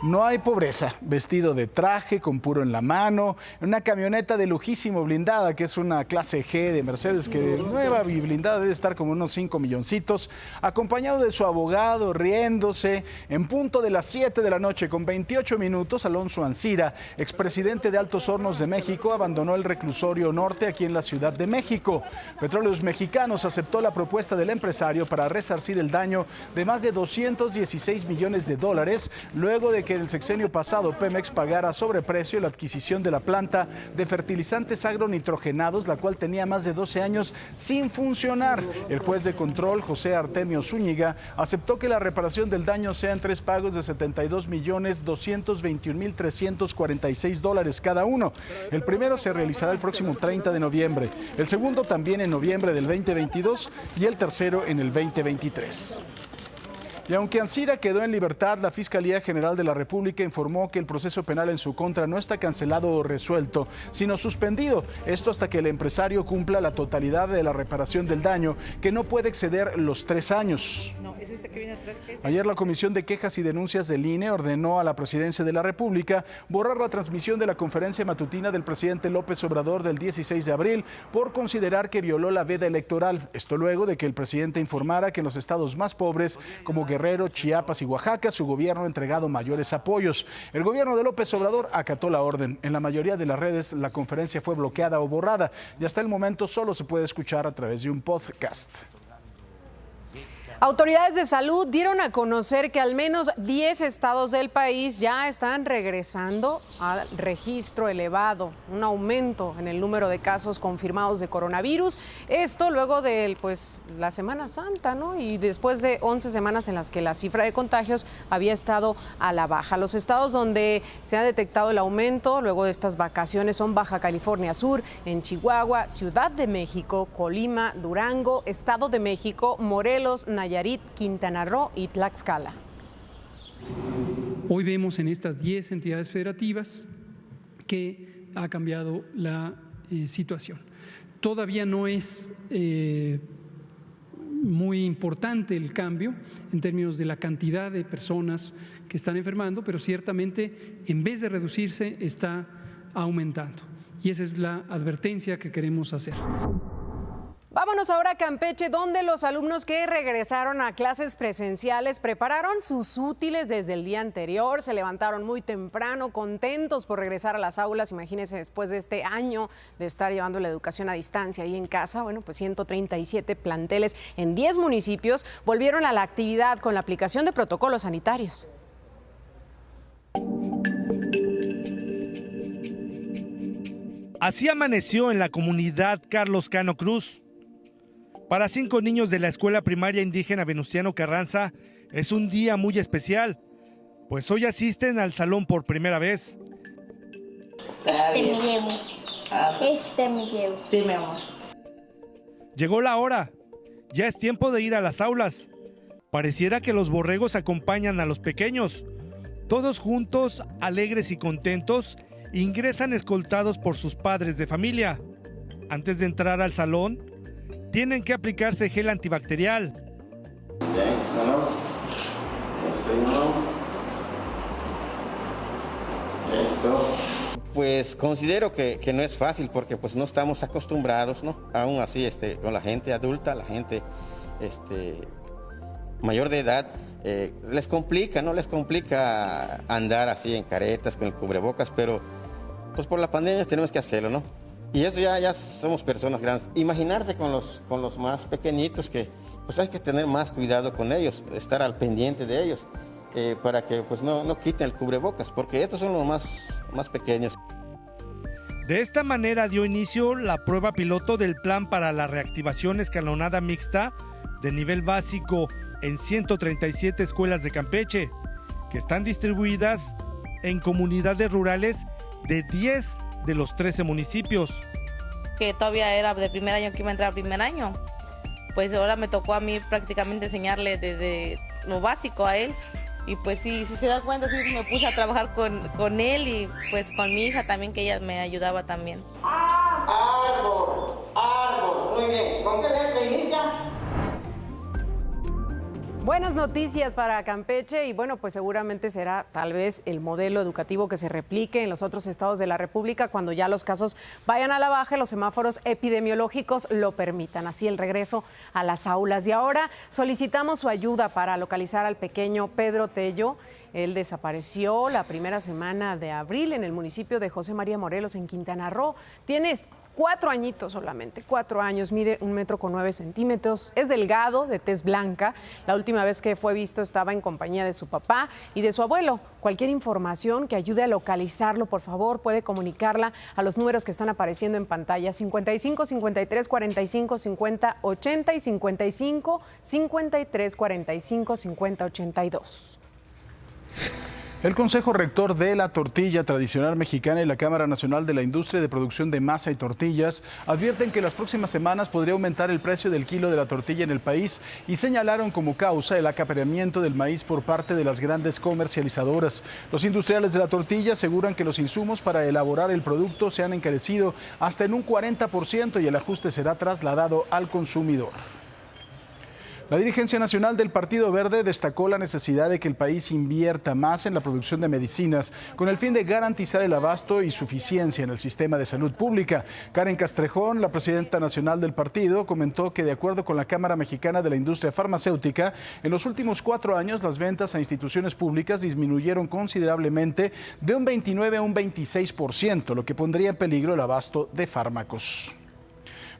No hay pobreza, vestido de traje, con puro en la mano, en una camioneta de lujísimo blindada, que es una clase G de Mercedes, que nueva y blindada debe estar como unos 5 milloncitos, acompañado de su abogado, riéndose, en punto de las 7 de la noche, con 28 minutos, Alonso Ancira, expresidente de Altos Hornos de México, abandonó el reclusorio norte aquí en la Ciudad de México. Petróleos Mexicanos aceptó la propuesta del empresario para resarcir el daño de más de 216 millones de dólares, luego de que en el sexenio pasado Pemex pagara sobreprecio la adquisición de la planta de fertilizantes agronitrogenados, la cual tenía más de 12 años sin funcionar. El juez de control, José Artemio Zúñiga, aceptó que la reparación del daño sea en 3 pagos de $72.221.346 cada uno. El primero se realizará el próximo 30 de noviembre, el segundo también en noviembre del 2022 y el tercero en el 2023. Y aunque Ancira quedó en libertad, la Fiscalía General de la República informó que el proceso penal en su contra no está cancelado o resuelto, sino suspendido. Esto hasta que el empresario cumpla la totalidad de la reparación del daño, que no puede exceder los 3 años. Ayer la Comisión de Quejas y Denuncias del INE ordenó a la Presidencia de la República borrar la transmisión de la conferencia matutina del presidente López Obrador del 16 de abril por considerar que violó la veda electoral. Esto luego de que el presidente informara que en los estados más pobres, como Guerrero, Chiapas y Oaxaca, su gobierno ha entregado mayores apoyos. El gobierno de López Obrador acató la orden. En la mayoría de las redes la conferencia fue bloqueada o borrada y hasta el momento solo se puede escuchar a través de un podcast. Autoridades de salud dieron a conocer que al menos 10 estados del país ya están regresando al registro elevado, un aumento en el número de casos confirmados de coronavirus. Esto luego de la Semana Santa, ¿no? Y después de 11 semanas en las que la cifra de contagios había estado a la baja. Los estados donde se ha detectado el aumento luego de estas vacaciones son Baja California Sur, en Chihuahua, Ciudad de México, Colima, Durango, Estado de México, Morelos, Nayarit, Quintana Roo y Tlaxcala. Hoy vemos en estas 10 entidades federativas que ha cambiado la situación. Todavía no es muy importante el cambio en términos de la cantidad de personas que están enfermando, pero ciertamente en vez de reducirse está aumentando. Y esa es la advertencia que queremos hacer. Vámonos ahora a Campeche, donde los alumnos que regresaron a clases presenciales prepararon sus útiles desde el día anterior, se levantaron muy temprano, contentos por regresar a las aulas. Imagínense, después de este año de estar llevando la educación a distancia ahí en casa, bueno, pues 137 planteles en 10 municipios volvieron a la actividad con la aplicación de protocolos sanitarios. Así amaneció en la comunidad Carlos Cano Cruz. Para 5 niños de la escuela primaria indígena Venustiano Carranza es un día muy especial, pues hoy asisten al salón por primera vez. Me llevo. Me llevo. Sí, mi amor. Llegó la hora, ya es tiempo de ir a las aulas. Pareciera que los borregos acompañan a los pequeños. Todos juntos, alegres y contentos, ingresan escoltados por sus padres de familia. Antes de entrar al salón, tienen que aplicarse gel antibacterial. Pues considero que no es fácil porque pues no estamos acostumbrados, ¿no? Aún así con la gente adulta, la gente mayor de edad, les complica, ¿no? Les complica andar así en caretas con el cubrebocas, pero pues por la pandemia tenemos que hacerlo, ¿no? Y eso ya somos personas grandes. Imaginarse con los más pequeñitos que pues hay que tener más cuidado con ellos, estar al pendiente de ellos para que pues no quiten el cubrebocas, porque estos son los más pequeños. De esta manera dio inicio la prueba piloto del plan para la reactivación escalonada mixta de nivel básico en 137 escuelas de Campeche, que están distribuidas en comunidades rurales de 10 de los 13 municipios. Que todavía era de primer año, que iba a entrar a primer año, pues ahora me tocó a mí prácticamente enseñarle desde lo básico a él. Y pues sí, si se da cuenta, sí me puse a trabajar con él y pues con mi hija también, que ella me ayudaba también. Árbol, muy bien. ¿Con qué letra inicia? Buenas noticias para Campeche y bueno, pues seguramente será tal vez el modelo educativo que se replique en los otros estados de la República cuando ya los casos vayan a la baja y los semáforos epidemiológicos lo permitan. Así el regreso a las aulas. Y ahora solicitamos su ayuda para localizar al pequeño Pedro Tello. Él desapareció la primera semana de abril en el municipio de José María Morelos, en Quintana Roo. Tiene 4 añitos solamente, 4 años, mide 1,9 metros, es delgado, de tez blanca. La última vez que fue visto estaba en compañía de su papá y de su abuelo. Cualquier información que ayude a localizarlo, por favor, puede comunicarla a los números que están apareciendo en pantalla: 55 53 45 50 80 y 55 53 45 50 82. El Consejo Rector de la Tortilla Tradicional Mexicana y la Cámara Nacional de la Industria de Producción de Masa y Tortillas advierten que las próximas semanas podría aumentar el precio del kilo de la tortilla en el país y señalaron como causa el acaparamiento del maíz por parte de las grandes comercializadoras. Los industriales de la tortilla aseguran que los insumos para elaborar el producto se han encarecido hasta en un 40% y el ajuste será trasladado al consumidor. La dirigencia nacional del Partido Verde destacó la necesidad de que el país invierta más en la producción de medicinas con el fin de garantizar el abasto y suficiencia en el sistema de salud pública. Karen Castrejón, la presidenta nacional del partido, comentó que de acuerdo con la Cámara Mexicana de la Industria Farmacéutica, en los últimos 4 años las ventas a instituciones públicas disminuyeron considerablemente de un 29 a un 26%, lo que pondría en peligro el abasto de fármacos.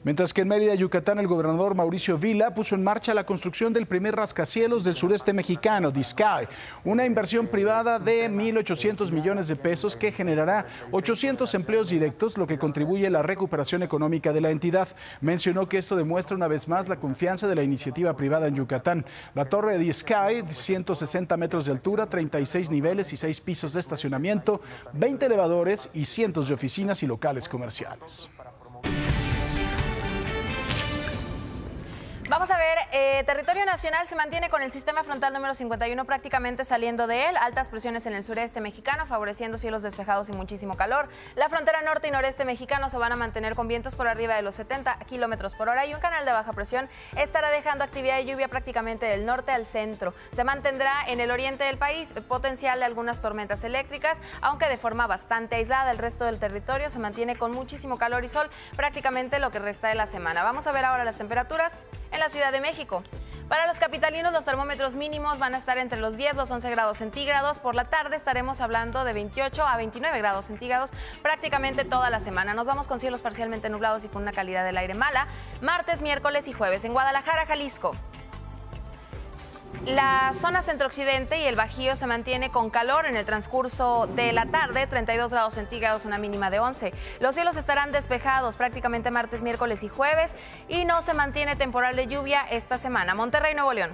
Mientras que en Mérida, Yucatán, el gobernador Mauricio Vila puso en marcha la construcción del primer rascacielos del sureste mexicano, The Sky, una inversión privada de 1.800 millones de pesos que generará 800 empleos directos, lo que contribuye a la recuperación económica de la entidad. Mencionó que esto demuestra una vez más la confianza de la iniciativa privada en Yucatán. La torre de The Sky, 160 metros de altura, 36 niveles y 6 pisos de estacionamiento, 20 elevadores y cientos de oficinas y locales comerciales. Vamos a ver, territorio nacional se mantiene con el sistema frontal número 51 prácticamente saliendo de él. Altas presiones en el sureste mexicano, favoreciendo cielos despejados y muchísimo calor. La frontera norte y noreste mexicano se van a mantener con vientos por arriba de los 70 kilómetros por hora y un canal de baja presión estará dejando actividad de lluvia prácticamente del norte al centro. Se mantendrá en el oriente del país potencial de algunas tormentas eléctricas, aunque de forma bastante aislada. El resto del territorio se mantiene con muchísimo calor y sol prácticamente lo que resta de la semana. Vamos a ver ahora las temperaturas en la Ciudad de México. Para los capitalinos, los termómetros mínimos van a estar entre los 10 y los 11 grados centígrados. Por la tarde estaremos hablando de 28 a 29 grados centígrados prácticamente toda la semana. Nos vamos con cielos parcialmente nublados y con una calidad del aire mala. Martes, miércoles y jueves en Guadalajara, Jalisco. La zona centro-occidente y el Bajío se mantiene con calor en el transcurso de la tarde, 32 grados centígrados, una mínima de 11. Los cielos estarán despejados prácticamente martes, miércoles y jueves y no se mantiene temporal de lluvia esta semana. Monterrey, Nuevo León.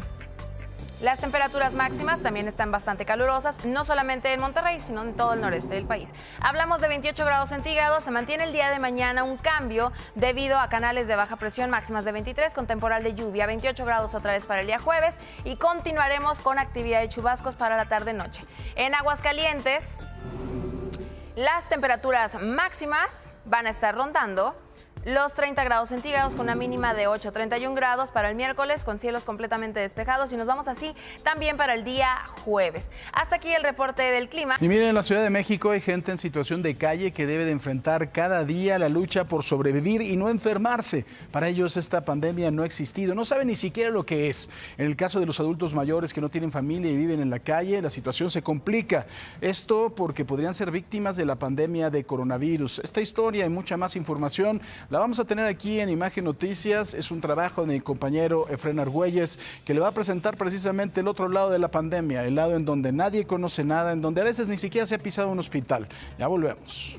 Las temperaturas máximas también están bastante calurosas, no solamente en Monterrey, sino en todo el noreste del país. Hablamos de 28 grados centígrados, se mantiene el día de mañana un cambio debido a canales de baja presión, máximas de 23 con temporal de lluvia, 28 grados otra vez para el día jueves y continuaremos con actividad de chubascos para la tarde-noche. En Aguascalientes, las temperaturas máximas van a estar rondando los 30 grados centígrados con una mínima de 8, 31 grados para el miércoles con cielos completamente despejados y nos vamos así también para el día jueves. Hasta aquí el reporte del clima. Y miren, en la Ciudad de México hay gente en situación de calle que debe de enfrentar cada día la lucha por sobrevivir y no enfermarse. Para ellos esta pandemia no ha existido, no saben ni siquiera lo que es. En el caso de los adultos mayores que no tienen familia y viven en la calle, la situación se complica. Esto porque podrían ser víctimas de la pandemia de coronavirus. Esta historia y mucha más información la vamos a tener aquí en Imagen Noticias. Es un trabajo de mi compañero Efrén Argüelles que le va a presentar precisamente el otro lado de la pandemia, el lado en donde nadie conoce nada, en donde a veces ni siquiera se ha pisado un hospital. Ya volvemos.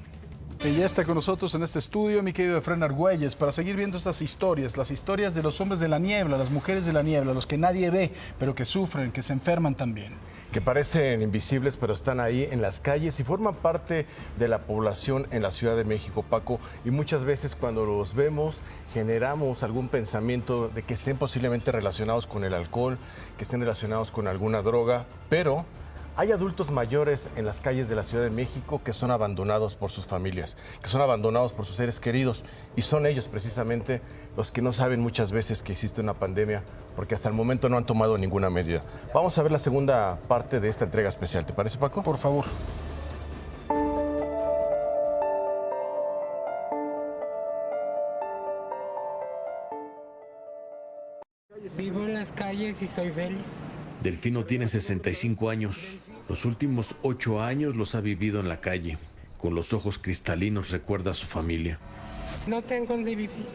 Y ya está con nosotros en este estudio mi querido Efrén Argüelles para seguir viendo estas historias, las historias de los hombres de la niebla, las mujeres de la niebla, los que nadie ve, pero que sufren, que se enferman también. Que parecen invisibles, pero están ahí en las calles y forman parte de la población en la Ciudad de México, Paco. Y muchas veces cuando los vemos generamos algún pensamiento de que estén posiblemente relacionados con el alcohol, que estén relacionados con alguna droga, pero hay adultos mayores en las calles de la Ciudad de México que son abandonados por sus familias, que son abandonados por sus seres queridos y son ellos precisamente los que no saben muchas veces que existe una pandemia porque hasta el momento no han tomado ninguna medida. Vamos a ver la segunda parte de esta entrega especial, ¿te parece, Paco? Por favor. Vivo en las calles y soy feliz. Delfino tiene 65 años. Los últimos 8 años los ha vivido en la calle. Con los ojos cristalinos recuerda a su familia. No tengo donde vivir.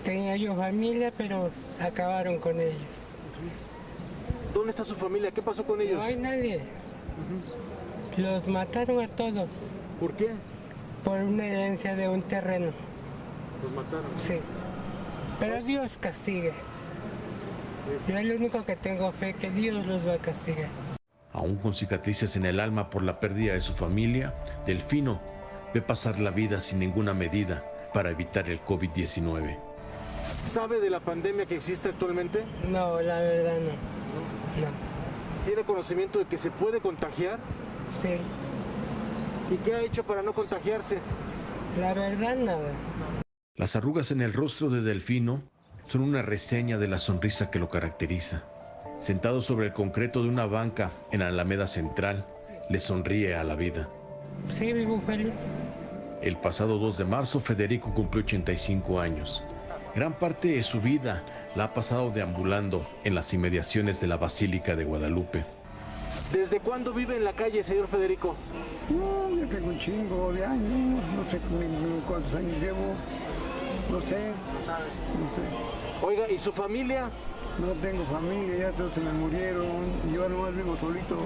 Tenía yo familia, pero acabaron con ellos. ¿Dónde está su familia? ¿Qué pasó con ellos? No hay nadie. Los mataron a todos. ¿Por qué? Por una herencia de un terreno. ¿Los mataron? Sí. Pero Dios castiga. Yo es lo único que tengo fe, que Dios los va a castigar. Aún con cicatrices en el alma por la pérdida de su familia, Delfino ve pasar la vida sin ninguna medida para evitar el COVID-19. ¿Sabe de la pandemia que existe actualmente? No, la verdad no. ¿Tiene conocimiento de que se puede contagiar? Sí. ¿Y qué ha hecho para no contagiarse? La verdad, nada. Las arrugas en el rostro de Delfino son una reseña de la sonrisa que lo caracteriza. Sentado sobre el concreto de una banca en Alameda Central, le sonríe a la vida. Sí, vivo feliz. El pasado 2 de marzo, Federico cumplió 85 años. Gran parte de su vida la ha pasado deambulando en las inmediaciones de la Basílica de Guadalupe. ¿Desde cuándo vive en la calle, señor Federico? No, yo tengo un chingo de años, no sé cuántos años llevo, no sé. Oiga, ¿y su familia? No tengo familia, ya todos se me murieron, yo nomás vivo solito.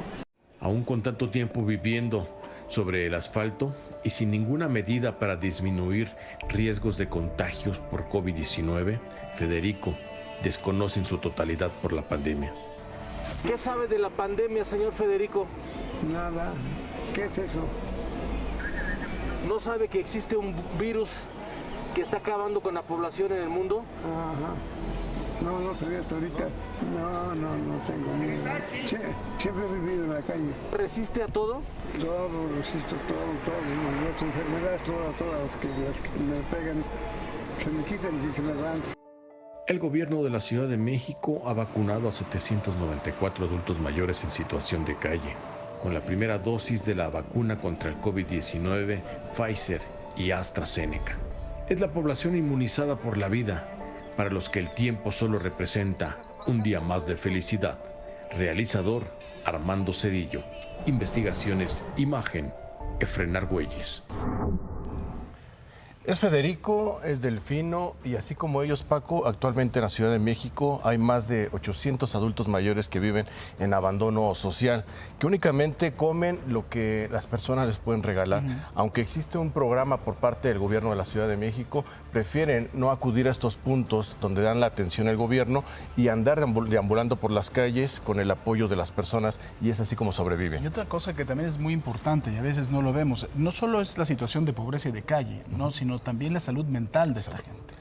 Aún con tanto tiempo viviendo sobre el asfalto y sin ninguna medida para disminuir riesgos de contagios por COVID-19, Federico desconoce en su totalidad por la pandemia. ¿Qué sabe de la pandemia, señor Federico? Nada. ¿Qué es eso? ¿No sabe que existe un virus que está acabando con la población en el mundo? Ajá. No sabía hasta ahorita. No tengo miedo. Siempre he vivido en la calle. ¿Resiste a todo? Todo, resisto todo. Las enfermedades, todas las que me pegan, se me quitan y se me van. El gobierno de la Ciudad de México ha vacunado a 794 adultos mayores en situación de calle, con la primera dosis de la vacuna contra el COVID-19, Pfizer y AstraZeneca. Es la población inmunizada por la vida, para los que el tiempo solo representa un día más de felicidad. Realizador, Armando Cedillo. Investigaciones, imagen, Efren Argüelles. Es Federico, es Delfino y así como ellos, Paco, actualmente en la Ciudad de México hay más de 800 adultos mayores que viven en abandono social, que únicamente comen lo que las personas les pueden regalar. Aunque existe un programa por parte del gobierno de la Ciudad de México, prefieren no acudir a estos puntos donde dan la atención el gobierno y andar deambulando por las calles con el apoyo de las personas, y es así como sobreviven. Y otra cosa que también es muy importante y a veces no lo vemos, no solo es la situación de pobreza y de calle, ¿no? Sino también la salud mental de esta gente.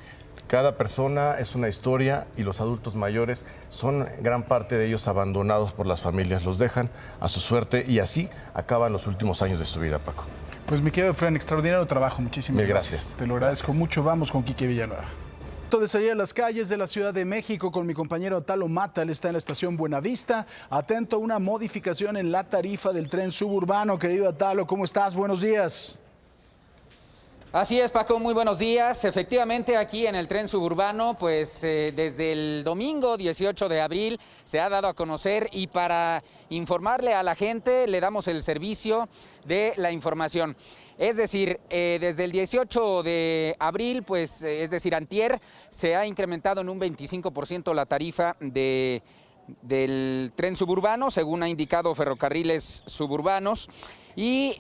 Cada persona es una historia y los adultos mayores son gran parte de ellos abandonados por las familias, los dejan a su suerte y así acaban los últimos años de su vida, Paco. Pues mi querido Efren, extraordinario trabajo, muchísimas gracias. Te lo agradezco mucho, vamos con Quique Villanueva. Entonces, allá en las calles de la Ciudad de México con mi compañero Talo Mata, él está en la estación Buenavista, atento a una modificación en la tarifa del tren suburbano. Querido Atalo, ¿cómo estás? Buenos días. Así es, Paco, muy buenos días. Efectivamente, aquí en el tren suburbano, pues desde el domingo 18 de abril se ha dado a conocer, y para informarle a la gente le damos el servicio de la información. Es decir, desde el 18 de abril, pues es decir, antier, se ha incrementado en un 25% la tarifa del tren suburbano, según ha indicado Ferrocarriles Suburbanos. Y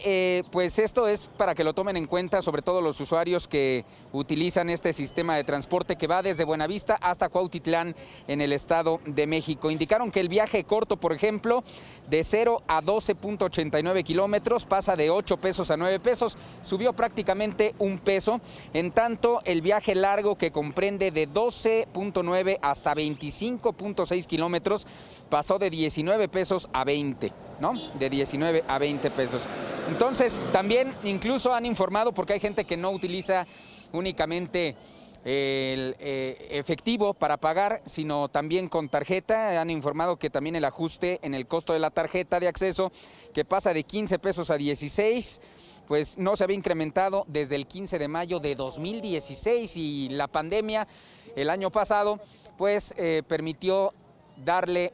pues esto es para que lo tomen en cuenta, sobre todo los usuarios que utilizan este sistema de transporte que va desde Buenavista hasta Cuautitlán en el Estado de México. Indicaron que el viaje corto, por ejemplo, de 0 a 12.89 kilómetros pasa de 8 pesos a 9 pesos, subió prácticamente un peso. En tanto, el viaje largo, que comprende de 12.9 hasta 25.6 kilómetros, pasó de 19 pesos a 20, ¿no? De 19 a 20 pesos. Entonces, también incluso han informado, porque hay gente que no utiliza únicamente el efectivo para pagar, sino también con tarjeta. Han informado que también el ajuste en el costo de la tarjeta de acceso, que pasa de 15 pesos a 16, pues no se había incrementado desde el 15 de mayo de 2016, y la pandemia el año pasado pues permitió darle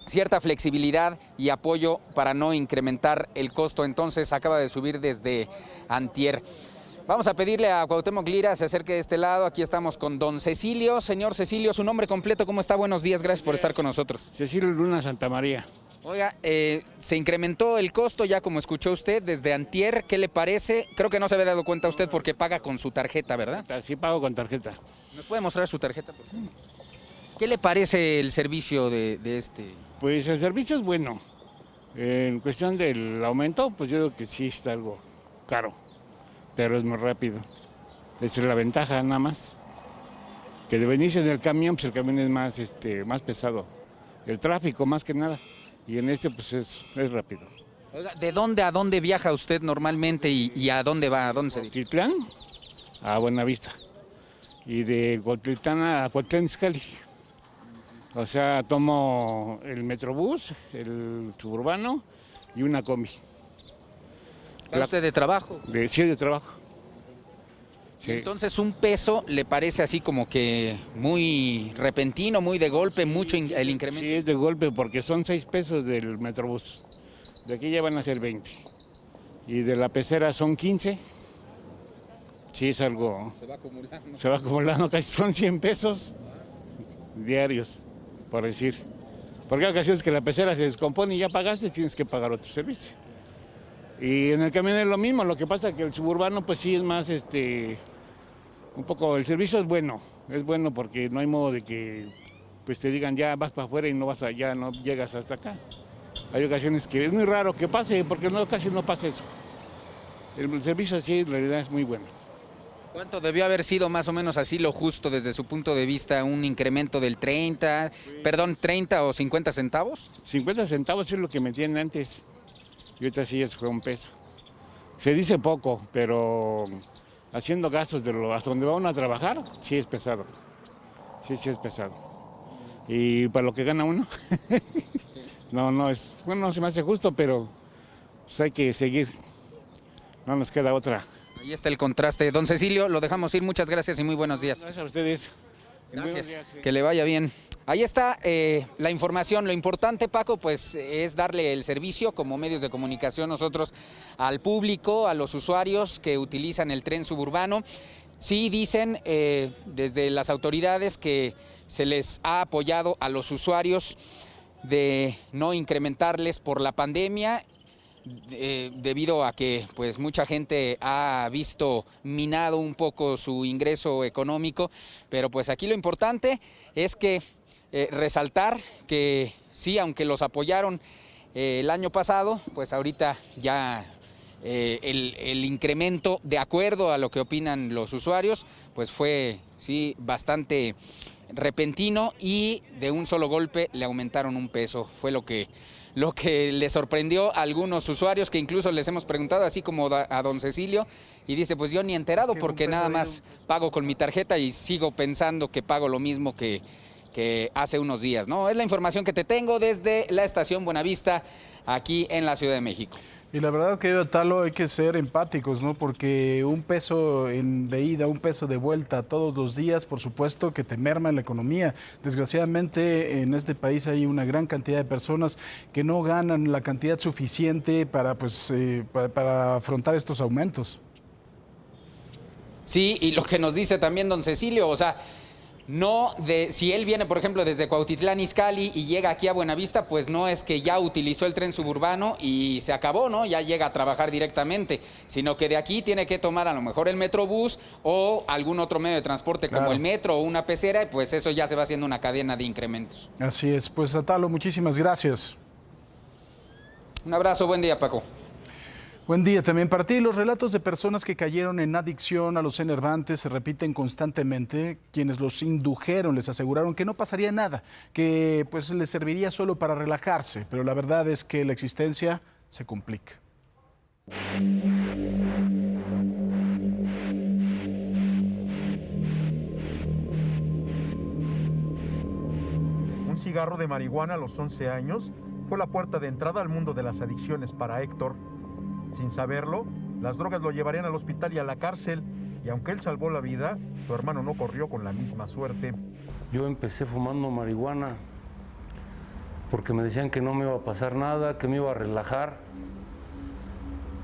cierta flexibilidad y apoyo para no incrementar el costo. Entonces acaba de subir desde antier. Vamos a pedirle a Cuauhtémoc Lira se acerque de este lado. Aquí estamos con don Cecilio. Señor Cecilio, su nombre completo, ¿cómo está? Buenos días, gracias por estar con nosotros. Cecilio Luna Santamaría. Oiga, se incrementó el costo, ya como escuchó usted, desde antier. ¿Qué le parece? Creo que no se había dado cuenta usted porque paga con su tarjeta, ¿verdad? Sí, pago con tarjeta. ¿Nos puede mostrar su tarjeta, por favor? ¿Qué le parece el servicio de este? Pues el servicio es bueno. En cuestión del aumento, pues yo creo que sí está algo caro, pero es muy rápido. Esa es la ventaja nada más. Que de venirse en el camión, pues el camión es más pesado. El tráfico más que nada. Y en pues es rápido. Oiga, ¿de dónde a dónde viaja usted normalmente y a dónde va? ¿A dónde se dirige? Cuautitlán a Buenavista. Y de Cuautitlán a Cuautitlán Izcalli. O sea, tomo el Metrobús, el suburbano y una combi. ¿Va usted de trabajo? Sí, de trabajo. Sí. Entonces, ¿un peso le parece así como que muy repentino, muy de golpe, mucho el incremento? Sí, es de golpe porque son 6 pesos del Metrobús. De aquí ya van a ser 20. Y de la pecera son 15. Sí, es algo... Se va acumulando. Se va acumulando, casi son 100 pesos diarios, por decir. Porque hay ocasiones que la pecera se descompone y ya pagaste, tienes que pagar otro servicio. Y en el camión es lo mismo, lo que pasa es que el suburbano pues sí es más, un poco, el servicio es bueno porque no hay modo de que pues te digan ya vas para afuera y no vas allá, no llegas hasta acá. Hay ocasiones que es muy raro que pase, porque casi no pasa eso. El servicio así en realidad es muy bueno. ¿Cuánto debió haber sido más o menos así lo justo desde su punto de vista? ¿Un incremento del 30 o 50 centavos? 50 centavos es lo que metían antes. Y ahorita sí fue un peso. Se dice poco, pero haciendo gastos hasta donde va uno a trabajar, sí es pesado. Sí es pesado. Y para lo que gana uno, no es, no se me hace justo, pero pues hay que seguir. No nos queda otra. Ahí está el contraste. Don Cecilio, lo dejamos ir. Muchas gracias y muy buenos días. Gracias a ustedes. Gracias. Que le vaya bien. Ahí está la información. Lo importante, Paco, pues es darle el servicio como medios de comunicación nosotros al público, a los usuarios que utilizan el tren suburbano. Sí dicen desde las autoridades que se les ha apoyado a los usuarios de no incrementarles por la pandemia, debido a que pues mucha gente ha visto minado un poco su ingreso económico, pero pues aquí lo importante es que resaltar que sí, aunque los apoyaron el año pasado, pues ahorita ya el incremento, de acuerdo a lo que opinan los usuarios, pues fue sí bastante repentino y de un solo golpe le aumentaron un peso. Fue lo que le sorprendió a algunos usuarios, que incluso les hemos preguntado, así como a don Cecilio, y dice, pues yo ni enterado porque nada más pago con mi tarjeta y sigo pensando que pago lo mismo que hace unos días, ¿no? Es la información que te tengo desde la estación Buenavista, aquí en la Ciudad de México. Y la verdad, querido Talo, hay que ser empáticos, ¿no? Porque un peso de ida, un peso de vuelta todos los días, por supuesto que te merma en la economía. Desgraciadamente, en este país hay una gran cantidad de personas que no ganan la cantidad suficiente para afrontar estos aumentos. Sí, y lo que nos dice también don Cecilio, o sea, si él viene, por ejemplo, desde Cuautitlán Izcalli y llega aquí a Buenavista, pues no es que ya utilizó el tren suburbano y se acabó, ¿no? Ya llega a trabajar directamente, sino que de aquí tiene que tomar a lo mejor el Metrobús o algún otro medio de transporte como el metro o una pecera, y pues eso ya se va haciendo una cadena de incrementos. Así es, pues Talo, muchísimas gracias. Un abrazo, buen día, Paco. Buen día también para ti. Los relatos de personas que cayeron en adicción a los enervantes se repiten constantemente. Quienes los indujeron les aseguraron que no pasaría nada, que pues les serviría solo para relajarse, pero la verdad es que la existencia se complica. Un cigarro de marihuana a los 11 años fue la puerta de entrada al mundo de las adicciones para Héctor. Sin saberlo, las drogas lo llevarían al hospital y a la cárcel, y aunque él salvó la vida, su hermano no corrió con la misma suerte. Yo empecé fumando marihuana porque me decían que no me iba a pasar nada, que me iba a relajar,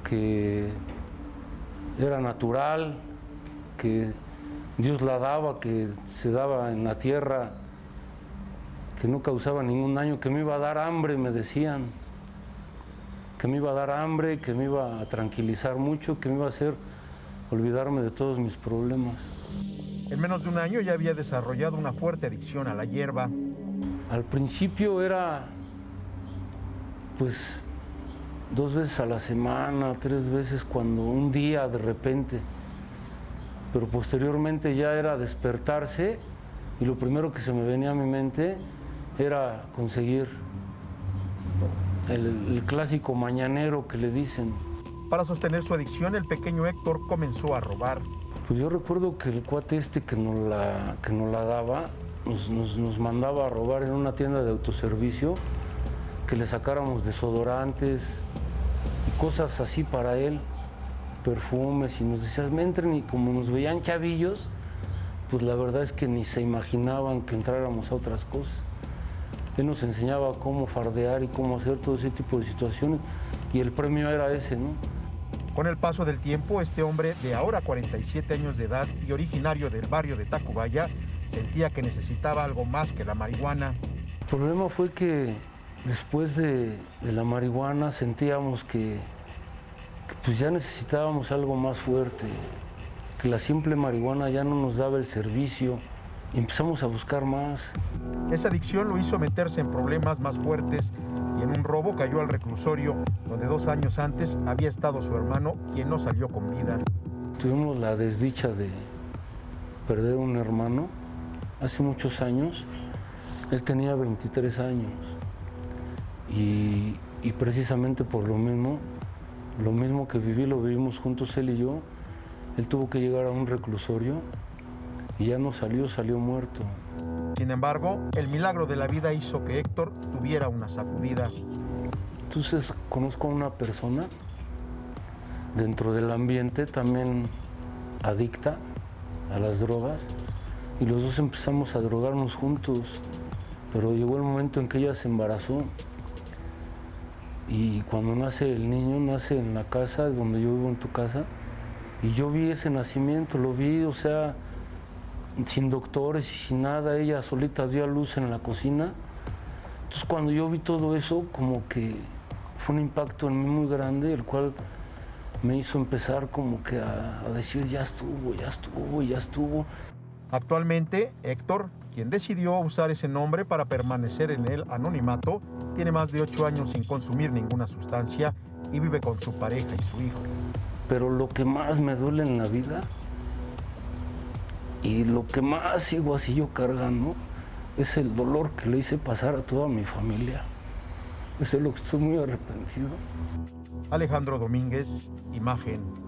que era natural, que Dios la daba, que se daba en la tierra, que no causaba ningún daño, que me iba a dar hambre, me decían. Que me iba a dar hambre, que me iba a tranquilizar mucho, que me iba a hacer olvidarme de todos mis problemas. En menos de un año ya había desarrollado una fuerte adicción a la hierba. Al principio era, pues, 2 veces a la semana, 3 veces cuando un día de repente. Pero posteriormente ya era despertarse y lo primero que se me venía a mi mente era conseguir el clásico mañanero que le dicen. Para sostener su adicción, el pequeño Héctor comenzó a robar. Pues yo recuerdo que el cuate que nos la daba, nos mandaba a robar en una tienda de autoservicio, que le sacáramos desodorantes y cosas así para él, perfumes, y nos decías, me entren, y como nos veían chavillos, pues la verdad es que ni se imaginaban que entráramos a otras cosas. Él nos enseñaba cómo fardear y cómo hacer todo ese tipo de situaciones, y el premio era ese, ¿no? Con el paso del tiempo, este hombre de ahora 47 años de edad y originario del barrio de Tacubaya, sentía que necesitaba algo más que la marihuana. El problema fue que después de la marihuana sentíamos que pues ya necesitábamos algo más fuerte, que la simple marihuana ya no nos daba el servicio, y empezamos a buscar más. Esa adicción lo hizo meterse en problemas más fuertes y en un robo cayó al reclusorio, donde 2 años antes había estado su hermano, quien no salió con vida. Tuvimos la desdicha de perder un hermano hace muchos años. Él tenía 23 años y precisamente por lo mismo que viví, lo vivimos juntos él y yo. Él tuvo que llegar a un reclusorio y ya no salió muerto. Sin embargo, el milagro de la vida hizo que Héctor tuviera una sacudida. Entonces conozco a una persona dentro del ambiente también adicta a las drogas, y los dos empezamos a drogarnos juntos, pero llegó el momento en que ella se embarazó, y cuando nace el niño, nace en la casa donde yo vivo, en tu casa, y yo vi ese nacimiento, lo vi, o sea, sin doctores y sin nada, ella solita dio a luz en la cocina. Entonces cuando yo vi todo eso, como que fue un impacto en mí muy grande, el cual me hizo empezar como que a decir, ya estuvo. Actualmente, Héctor, quien decidió usar ese nombre para permanecer en el anonimato, tiene más de 8 años sin consumir ninguna sustancia y vive con su pareja y su hijo. Pero lo que más me duele en la vida y lo que más sigo así yo cargando es el dolor que le hice pasar a toda mi familia. Eso es lo que estoy muy arrepentido. Alejandro Domínguez, Imagen.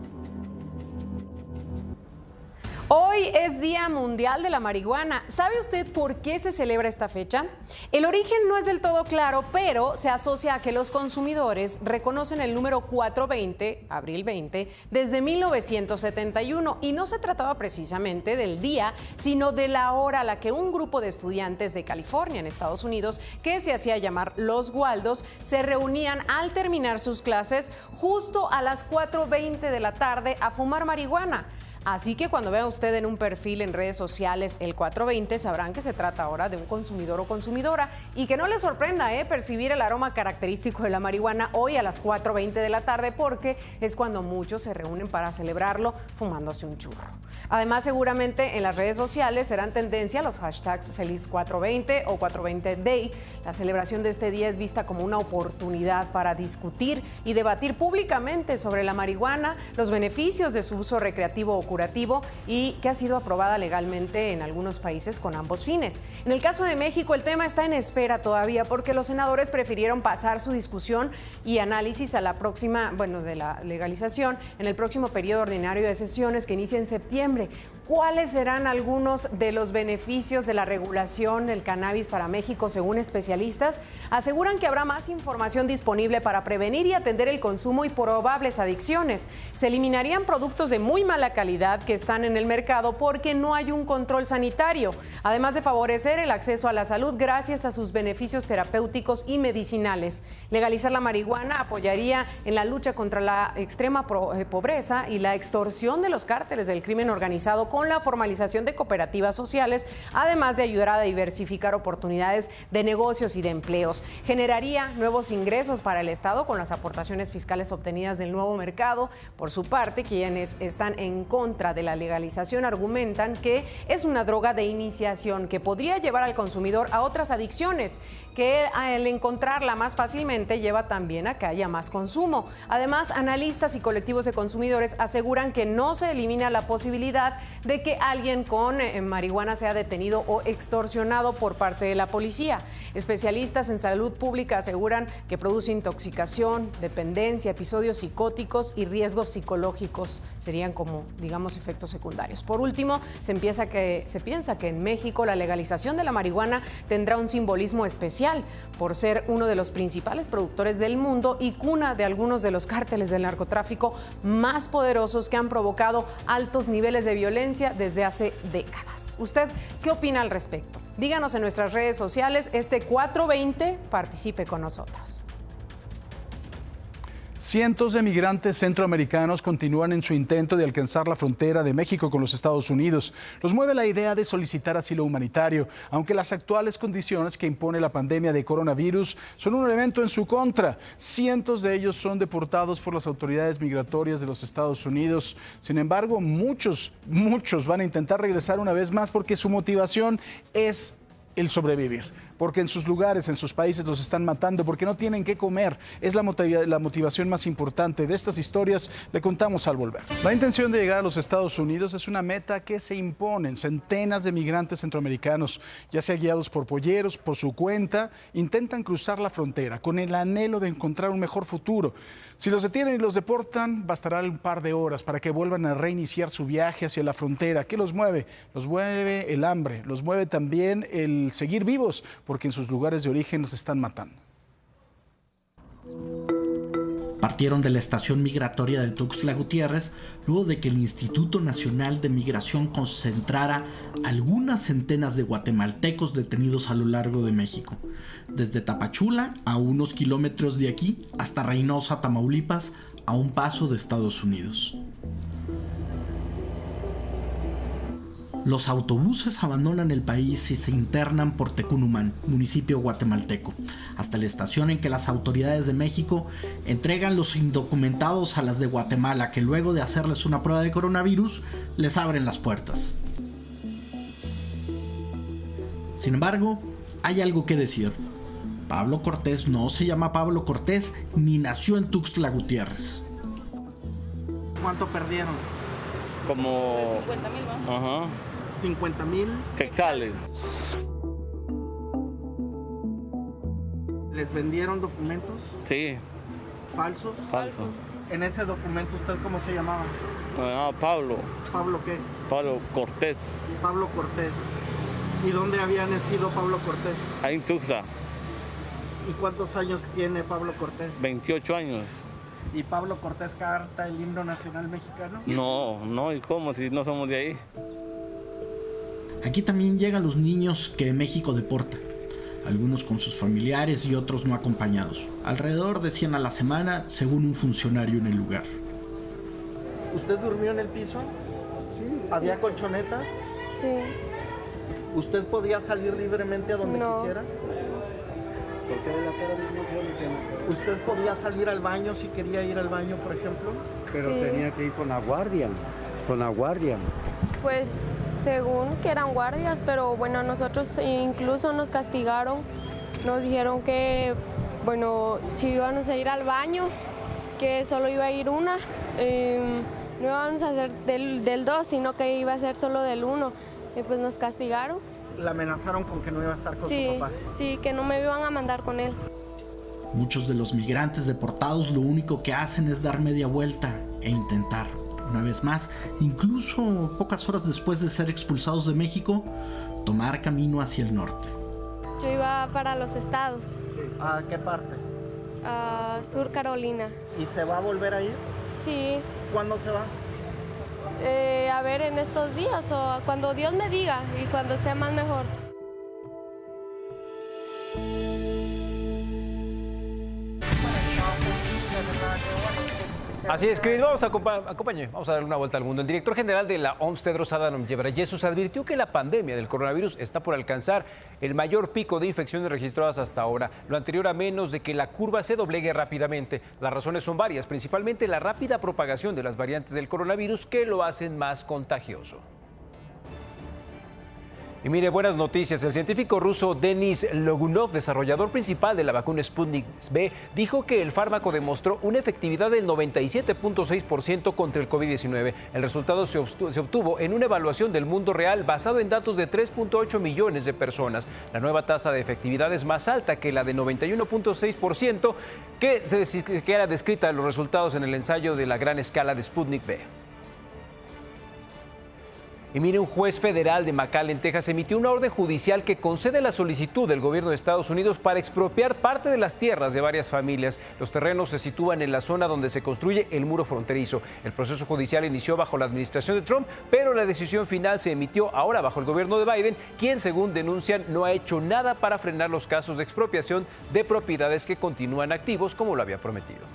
Hoy es Día Mundial de la Marihuana. ¿Sabe usted por qué se celebra esta fecha? El origen no es del todo claro, pero se asocia a que los consumidores reconocen el número 420, abril 20, desde 1971. Y no se trataba precisamente del día, sino de la hora a la que un grupo de estudiantes de California, en Estados Unidos, que se hacía llamar Los Waldos, se reunían al terminar sus clases justo a las 4:20 de la tarde a fumar marihuana. Así que cuando vea usted en un perfil en redes sociales el 420, sabrán que se trata ahora de un consumidor o consumidora, y que no les sorprenda percibir el aroma característico de la marihuana hoy a las 4:20 de la tarde, porque es cuando muchos se reúnen para celebrarlo fumándose un churro. Además, seguramente en las redes sociales serán tendencia los hashtags Feliz 420 o 420 Day. La celebración de este día es vista como una oportunidad para discutir y debatir públicamente sobre la marihuana, los beneficios de su uso recreativo o curativo, y que ha sido aprobada legalmente en algunos países con ambos fines. En el caso de México, el tema está en espera todavía, porque los senadores prefirieron pasar su discusión y análisis a la próxima, de la legalización, en el próximo periodo ordinario de sesiones que inicia en septiembre. ¿Cuáles serán algunos de los beneficios de la regulación del cannabis para México, según especialistas? Aseguran que habrá más información disponible para prevenir y atender el consumo y probables adicciones. Se eliminarían productos de muy mala calidad que están en el mercado porque no hay un control sanitario, además de favorecer el acceso a la salud gracias a sus beneficios terapéuticos y medicinales. Legalizar la marihuana apoyaría en la lucha contra la extrema pobreza y la extorsión de los cárteles del crimen organizado, con la formalización de cooperativas sociales, además de ayudar a diversificar oportunidades de negocios y de empleos. Generaría nuevos ingresos para el Estado con las aportaciones fiscales obtenidas del nuevo mercado. Por su parte, quienes están en contra contra de la legalización argumentan que es una droga de iniciación que podría llevar al consumidor a otras adicciones, que al encontrarla más fácilmente lleva también a que haya más consumo. Además, analistas y colectivos de consumidores aseguran que no se elimina la posibilidad de que alguien con marihuana sea detenido o extorsionado por parte de la policía. Especialistas en salud pública aseguran que produce intoxicación, dependencia, episodios psicóticos y riesgos psicológicos. Serían como, digamos, efectos secundarios. Por último, se piensa que en México la legalización de la marihuana tendrá un simbolismo especial por ser uno de los principales productores del mundo y cuna de algunos de los cárteles del narcotráfico más poderosos que han provocado altos niveles de violencia desde hace décadas. ¿Usted qué opina al respecto? Díganos en nuestras redes sociales. 420, participe con nosotros. Cientos de migrantes centroamericanos continúan en su intento de alcanzar la frontera de México con los Estados Unidos. Los mueve la idea de solicitar asilo humanitario, aunque las actuales condiciones que impone la pandemia de coronavirus son un elemento en su contra. Cientos de ellos son deportados por las autoridades migratorias de los Estados Unidos. Sin embargo, muchos van a intentar regresar una vez más porque su motivación es el sobrevivir. Porque en sus lugares, en sus países los están matando, porque no tienen qué comer. Es la motivación más importante. De estas historias le contamos al volver. La intención de llegar a los Estados Unidos es una meta que se imponen centenas de migrantes centroamericanos, ya sea guiados por polleros, por su cuenta, intentan cruzar la frontera con el anhelo de encontrar un mejor futuro. Si los detienen y los deportan, bastará un par de horas para que vuelvan a reiniciar su viaje hacia la frontera. ¿Qué los mueve? Los mueve el hambre, los mueve también el seguir vivos, porque en sus lugares de origen los están matando. Partieron de la estación migratoria de Tuxtla Gutiérrez luego de que el Instituto Nacional de Migración concentrara algunas centenas de guatemaltecos detenidos a lo largo de México, desde Tapachula, a unos kilómetros de aquí, hasta Reynosa, Tamaulipas, a un paso de Estados Unidos. Los autobuses abandonan el país y se internan por Tecunumán, municipio guatemalteco, hasta la estación en que las autoridades de México entregan los indocumentados a las de Guatemala, que luego de hacerles una prueba de coronavirus, les abren las puertas. Sin embargo, hay algo que decir. Pablo Cortés no se llama Pablo Cortés ni nació en Tuxtla Gutiérrez. ¿Cuánto perdieron? Como 50,000, ¿no? Ajá. 50,000 quetzales. ¿Les vendieron documentos? Sí. ¿Falsos? Falso. En ese documento, ¿usted cómo se llamaba? Pablo. ¿Pablo qué? Pablo Cortés. Pablo Cortés. ¿Y dónde había nacido Pablo Cortés? Ahí en Tuxtla. ¿Y cuántos años tiene Pablo Cortés? 28 años. ¿Y Pablo Cortés canta el himno nacional mexicano? No, ¿y cómo si no somos de ahí? Aquí también llegan los niños que México deporta, algunos con sus familiares y otros no acompañados, alrededor de 100 a la semana, según un funcionario en el lugar. ¿Usted durmió en el piso? Sí. ¿Había colchonetas? Sí. ¿Usted podía salir libremente a donde quisiera? ¿Usted podía salir al baño si quería ir al baño, por ejemplo? Pero Sí. tenía que ir con la guardia, Pues según que eran guardias, pero bueno, nosotros incluso nos castigaron, nos dijeron que, bueno, si íbamos a ir al baño, que solo iba a ir una, no íbamos a hacer del 2, sino que iba a ser solo del 1, y pues nos castigaron. ¿La amenazaron con que no iba a estar con Sí, su papá? sí, que no me iban a mandar con él. Muchos de los migrantes deportados lo único que hacen es dar media vuelta e intentar, una vez más, incluso pocas horas después de ser expulsados de México, tomar camino hacia el norte. Yo iba para los estados, Sí. ¿A qué parte? a Sur Carolina. ¿Y se va a volver a ir? Sí, ¿Cuándo se va? a ver en estos días o cuando Dios me diga y cuando esté más mejor. Así es, Cris, vamos a darle una vuelta al mundo. El director general de la OMS, Tedros Adhanom Ghebreyesus, advirtió que la pandemia del coronavirus está por alcanzar el mayor pico de infecciones registradas hasta ahora, lo anterior a menos de que la curva se doblegue rápidamente. Las razones son varias, principalmente la rápida propagación de las variantes del coronavirus que lo hacen más contagioso. Y mire, buenas noticias. El científico ruso Denis Logunov, desarrollador principal de la vacuna Sputnik V, dijo que el fármaco demostró una efectividad del 97.6% contra el COVID-19. El resultado se obtuvo en una evaluación del mundo real basado en datos de 3.8 millones de personas. La nueva tasa de efectividad es más alta que la de 91.6% que era descrita en los resultados en el ensayo de la gran escala de Sputnik V. Y mire, un juez federal de McAllen, Texas, emitió una orden judicial que concede la solicitud del gobierno de Estados Unidos para expropiar parte de las tierras de varias familias. Los terrenos se sitúan en la zona donde se construye el muro fronterizo. El proceso judicial inició bajo la administración de Trump, pero la decisión final se emitió ahora bajo el gobierno de Biden, quien, según denuncian, no ha hecho nada para frenar los casos de expropiación de propiedades que continúan activos como lo había prometido.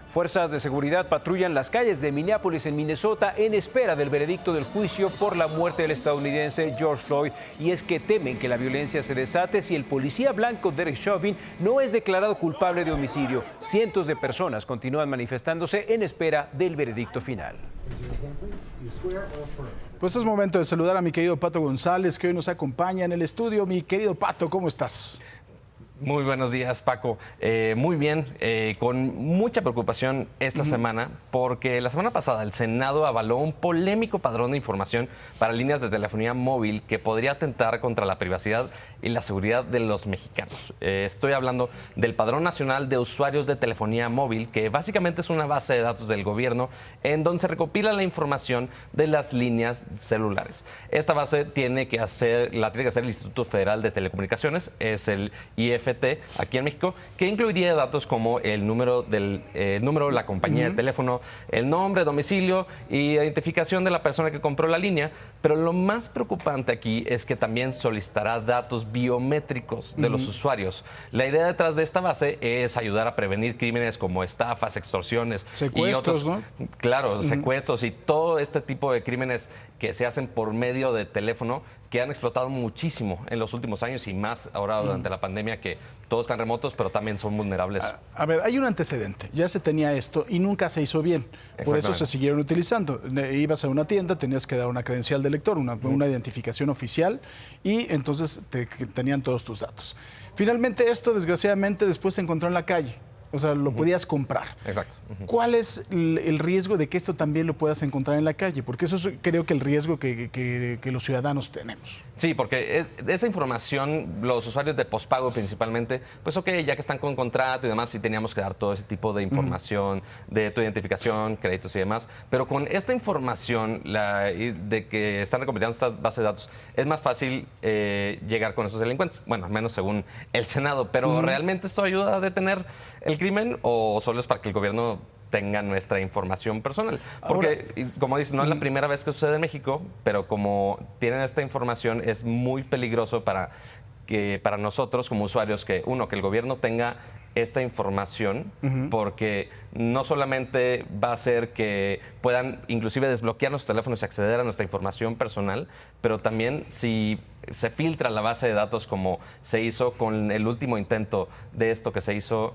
Fuerzas de seguridad patrullan las calles de Minneapolis, en Minnesota, en espera del veredicto del juicio por la muerte del estadounidense George Floyd. Y es que temen que la violencia se desate si el policía blanco Derek Chauvin no es declarado culpable de homicidio. Cientos de personas continúan manifestándose en espera del veredicto final. Pues es momento de saludar a mi querido Pato González, que hoy nos acompaña en el estudio. Mi querido Pato, ¿cómo estás? Muy buenos días, Paco. Muy bien, con mucha preocupación esta semana, porque la semana pasada el Senado avaló un polémico padrón de información para líneas de telefonía móvil que podría atentar contra la privacidad y la seguridad de los mexicanos. Estoy hablando del Padrón Nacional de Usuarios de Telefonía Móvil, que básicamente es una base de datos del gobierno en donde se recopila la información de las líneas celulares. Esta base la tiene que hacer el Instituto Federal de Telecomunicaciones, es el IFT aquí en México, que incluiría datos como el número de la compañía de teléfono, el nombre, domicilio y identificación de la persona que compró la línea. Pero lo más preocupante aquí es que también solicitará datos biométricos de los usuarios. La idea detrás de esta base es ayudar a prevenir crímenes como estafas, extorsiones, secuestros, y otros, ¿no? Claro, secuestros y todo este tipo de crímenes que se hacen por medio de teléfono, que han explotado muchísimo en los últimos años y más ahora durante la pandemia, que todos están remotos, pero también son vulnerables. A ver, hay un antecedente. Ya se tenía esto y nunca se hizo bien. Por eso se siguieron utilizando. Ibas a una tienda, tenías que dar una credencial de lector, una identificación oficial, y entonces tenían todos tus datos. Finalmente, esto, desgraciadamente, después se encontró en la calle. O sea, lo podías comprar. Exacto. ¿Cuál es el riesgo de que esto también lo puedas encontrar en la calle? Porque eso es, creo que el riesgo que los ciudadanos tenemos. Sí, porque esa información, los usuarios de pospago principalmente, pues ok, ya que están con contrato y demás, sí teníamos que dar todo ese tipo de información, de tu identificación, créditos y demás. Pero con esta información de que están recopilando estas bases de datos, es más fácil llegar con esos delincuentes. Bueno, al menos según el Senado. Pero ¿realmente esto ayuda a detener el crimen o solo es para que el gobierno tenga nuestra información personal? Porque, ahora, como dices, no es la primera vez que sucede en México, pero como tienen esta información es muy peligroso para nosotros como usuarios que el gobierno tenga esta información, porque no solamente va a hacer que puedan inclusive desbloquear los teléfonos y acceder a nuestra información personal, pero también si se filtra la base de datos como se hizo con el último intento de esto que se hizo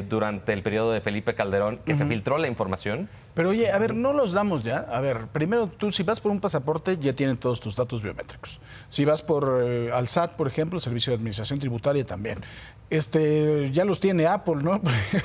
durante el periodo de Felipe Calderón, que se filtró la información. Pero oye, a ver, no los damos ya. A ver, primero tú si vas por un pasaporte ya tienen todos tus datos biométricos. Si vas por al SAT, por ejemplo, el Servicio de Administración Tributaria también. Ya los tiene Apple, ¿no?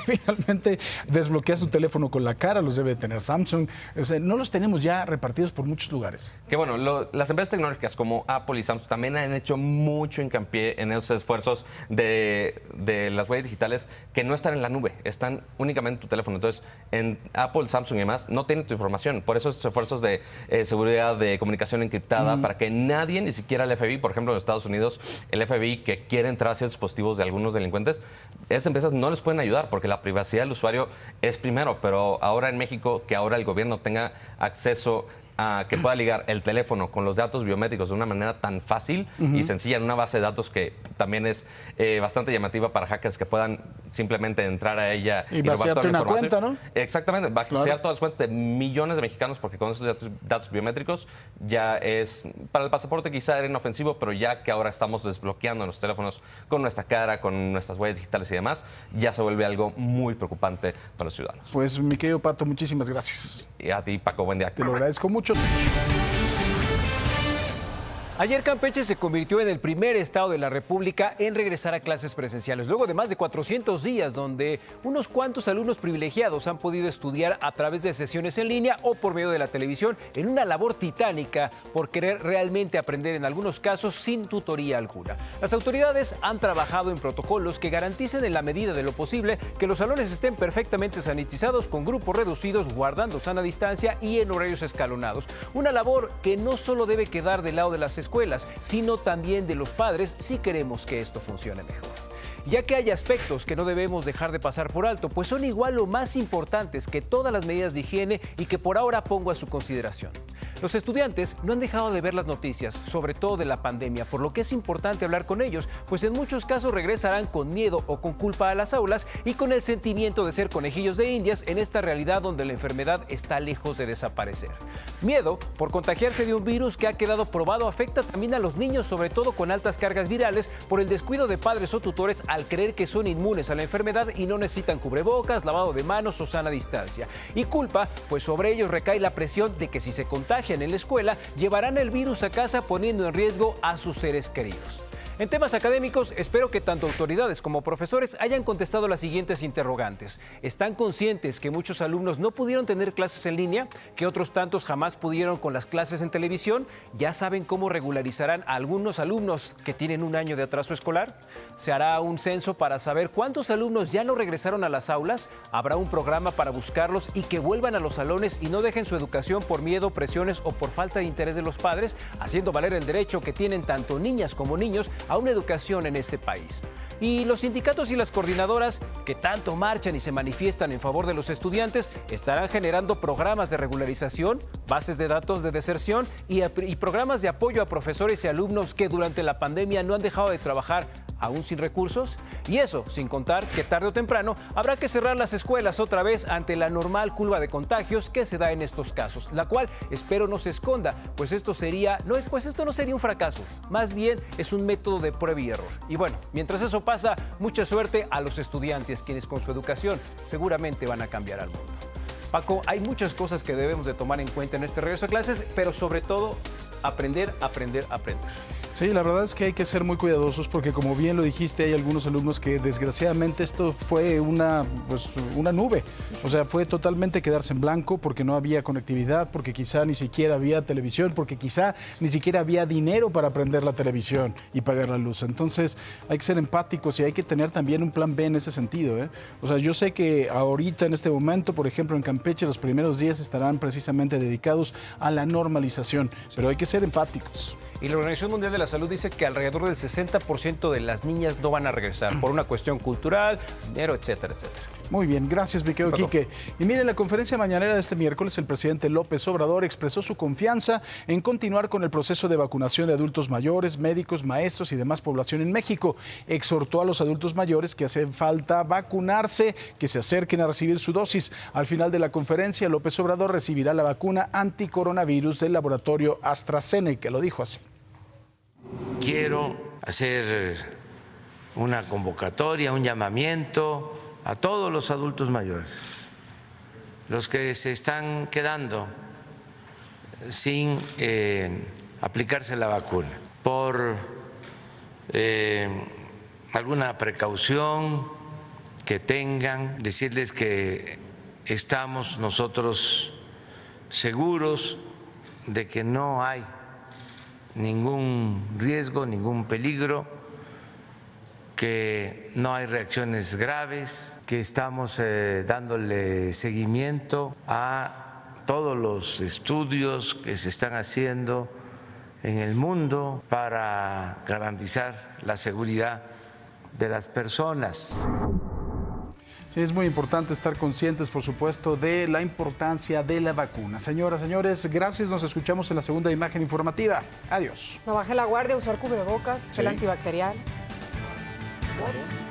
Finalmente desbloqueas tu teléfono con la cara, los debe tener Samsung. O sea, no los tenemos ya repartidos por muchos lugares. Que bueno, las empresas tecnológicas como Apple y Samsung también han hecho mucho hincapié en esos esfuerzos de las huellas digitales que no están en la nube, están únicamente en tu teléfono. Entonces, en Apple, Samsung y demás, no tienen tu información. Por eso estos esfuerzos de seguridad, de comunicación encriptada, para que nadie, ni siquiera el FBI, por ejemplo, en Estados Unidos, el FBI que quiere entrar a ciertos dispositivos de algunos delincuentes, esas empresas no les pueden ayudar porque la privacidad del usuario es primero. Pero ahora en México, que ahora el gobierno tenga acceso que pueda ligar el teléfono con los datos biométricos de una manera tan fácil y sencilla en una base de datos que también es bastante llamativa para hackers que puedan simplemente entrar a ella y vaciarte una cuenta, ¿no? Exactamente, vaciar todas las cuentas de millones de mexicanos, porque con esos datos biométricos ya es, para el pasaporte quizá era inofensivo, pero ya que ahora estamos desbloqueando los teléfonos con nuestra cara, con nuestras huellas digitales y demás, ya se vuelve algo muy preocupante para los ciudadanos. Pues mi querido Pato, muchísimas gracias. Y a ti, Paco, buen día. Te lo agradezco mucho. Ayer Campeche se convirtió en el primer estado de la República en regresar a clases presenciales, luego de más de 400 días donde unos cuantos alumnos privilegiados han podido estudiar a través de sesiones en línea o por medio de la televisión en una labor titánica por querer realmente aprender, en algunos casos sin tutoría alguna. Las autoridades han trabajado en protocolos que garanticen en la medida de lo posible que los salones estén perfectamente sanitizados, con grupos reducidos, guardando sana distancia y en horarios escalonados. Una labor que no solo debe quedar del lado de las escuelas, sino también de los padres si queremos que esto funcione mejor. Ya que hay aspectos que no debemos dejar de pasar por alto, pues son igual o más importantes que todas las medidas de higiene y que por ahora pongo a su consideración. Los estudiantes no han dejado de ver las noticias, sobre todo de la pandemia, por lo que es importante hablar con ellos, pues en muchos casos regresarán con miedo o con culpa a las aulas y con el sentimiento de ser conejillos de indias en esta realidad donde la enfermedad está lejos de desaparecer. Miedo por contagiarse de un virus que ha quedado probado afecta también a los niños, sobre todo con altas cargas virales, por el descuido de padres o tutores al creer que son inmunes a la enfermedad y no necesitan cubrebocas, lavado de manos o sana distancia. Y culpa, pues sobre ellos recae la presión de que si se contagian en la escuela, llevarán el virus a casa poniendo en riesgo a sus seres queridos. En temas académicos, espero que tanto autoridades como profesores hayan contestado las siguientes interrogantes. ¿Están conscientes que muchos alumnos no pudieron tener clases en línea? ¿Que otros tantos jamás pudieron con las clases en televisión? ¿Ya saben cómo regularizarán a algunos alumnos que tienen un año de atraso escolar? ¿Se hará un censo para saber cuántos alumnos ya no regresaron a las aulas? ¿Habrá un programa para buscarlos y que vuelvan a los salones y no dejen su educación por miedo, presiones o por falta de interés de los padres, haciendo valer el derecho que tienen tanto niñas como niños a una educación en este país? Y los sindicatos y las coordinadoras que tanto marchan y se manifiestan en favor de los estudiantes estarán generando programas de regularización, bases de datos de deserción y programas de apoyo a profesores y alumnos que durante la pandemia no han dejado de trabajar aún sin recursos. Y eso sin contar que tarde o temprano habrá que cerrar las escuelas otra vez ante la normal curva de contagios que se da en estos casos, la cual espero no se esconda, pues esto no sería un fracaso, más bien es un método de prueba y error. Y bueno, mientras eso pasa, mucha suerte a los estudiantes, quienes con su educación seguramente van a cambiar al mundo. Paco, hay muchas cosas que debemos de tomar en cuenta en este regreso a clases, pero sobre todo aprender. Sí, la verdad es que hay que ser muy cuidadosos porque, como bien lo dijiste, hay algunos alumnos que desgraciadamente esto fue una nube. O sea, fue totalmente quedarse en blanco porque no había conectividad, porque quizá ni siquiera había televisión, porque quizá ni siquiera había dinero para prender la televisión y pagar la luz. Entonces hay que ser empáticos y hay que tener también un plan B en ese sentido, ¿eh? O sea, yo sé que ahorita en este momento, por ejemplo, en Campeche, los primeros días estarán precisamente dedicados a la normalización, pero hay que ser empáticos. Y la Organización Mundial de la Salud dice que alrededor del 60% de las niñas no van a regresar por una cuestión cultural, dinero, etcétera, etcétera. Muy bien, gracias, mi querido Quique. Y miren, en la conferencia mañanera de este miércoles, el presidente López Obrador expresó su confianza en continuar con el proceso de vacunación de adultos mayores, médicos, maestros y demás población en México. Exhortó a los adultos mayores que hace falta vacunarse, que se acerquen a recibir su dosis. Al final de la conferencia, López Obrador recibirá la vacuna anticoronavirus del laboratorio AstraZeneca. Lo dijo así. Quiero hacer una convocatoria, un llamamiento a todos los adultos mayores, los que se están quedando sin aplicarse la vacuna por alguna precaución que tengan, decirles que estamos nosotros seguros de que no hay ningún riesgo, ningún peligro, que no hay reacciones graves, que estamos dándole seguimiento a todos los estudios que se están haciendo en el mundo para garantizar la seguridad de las personas. Sí, es muy importante estar conscientes, por supuesto, de la importancia de la vacuna. Señoras, señores, gracias. Nos escuchamos en la segunda imagen informativa. Adiós. No baje la guardia, usar cubrebocas, gel antibacterial. Claro.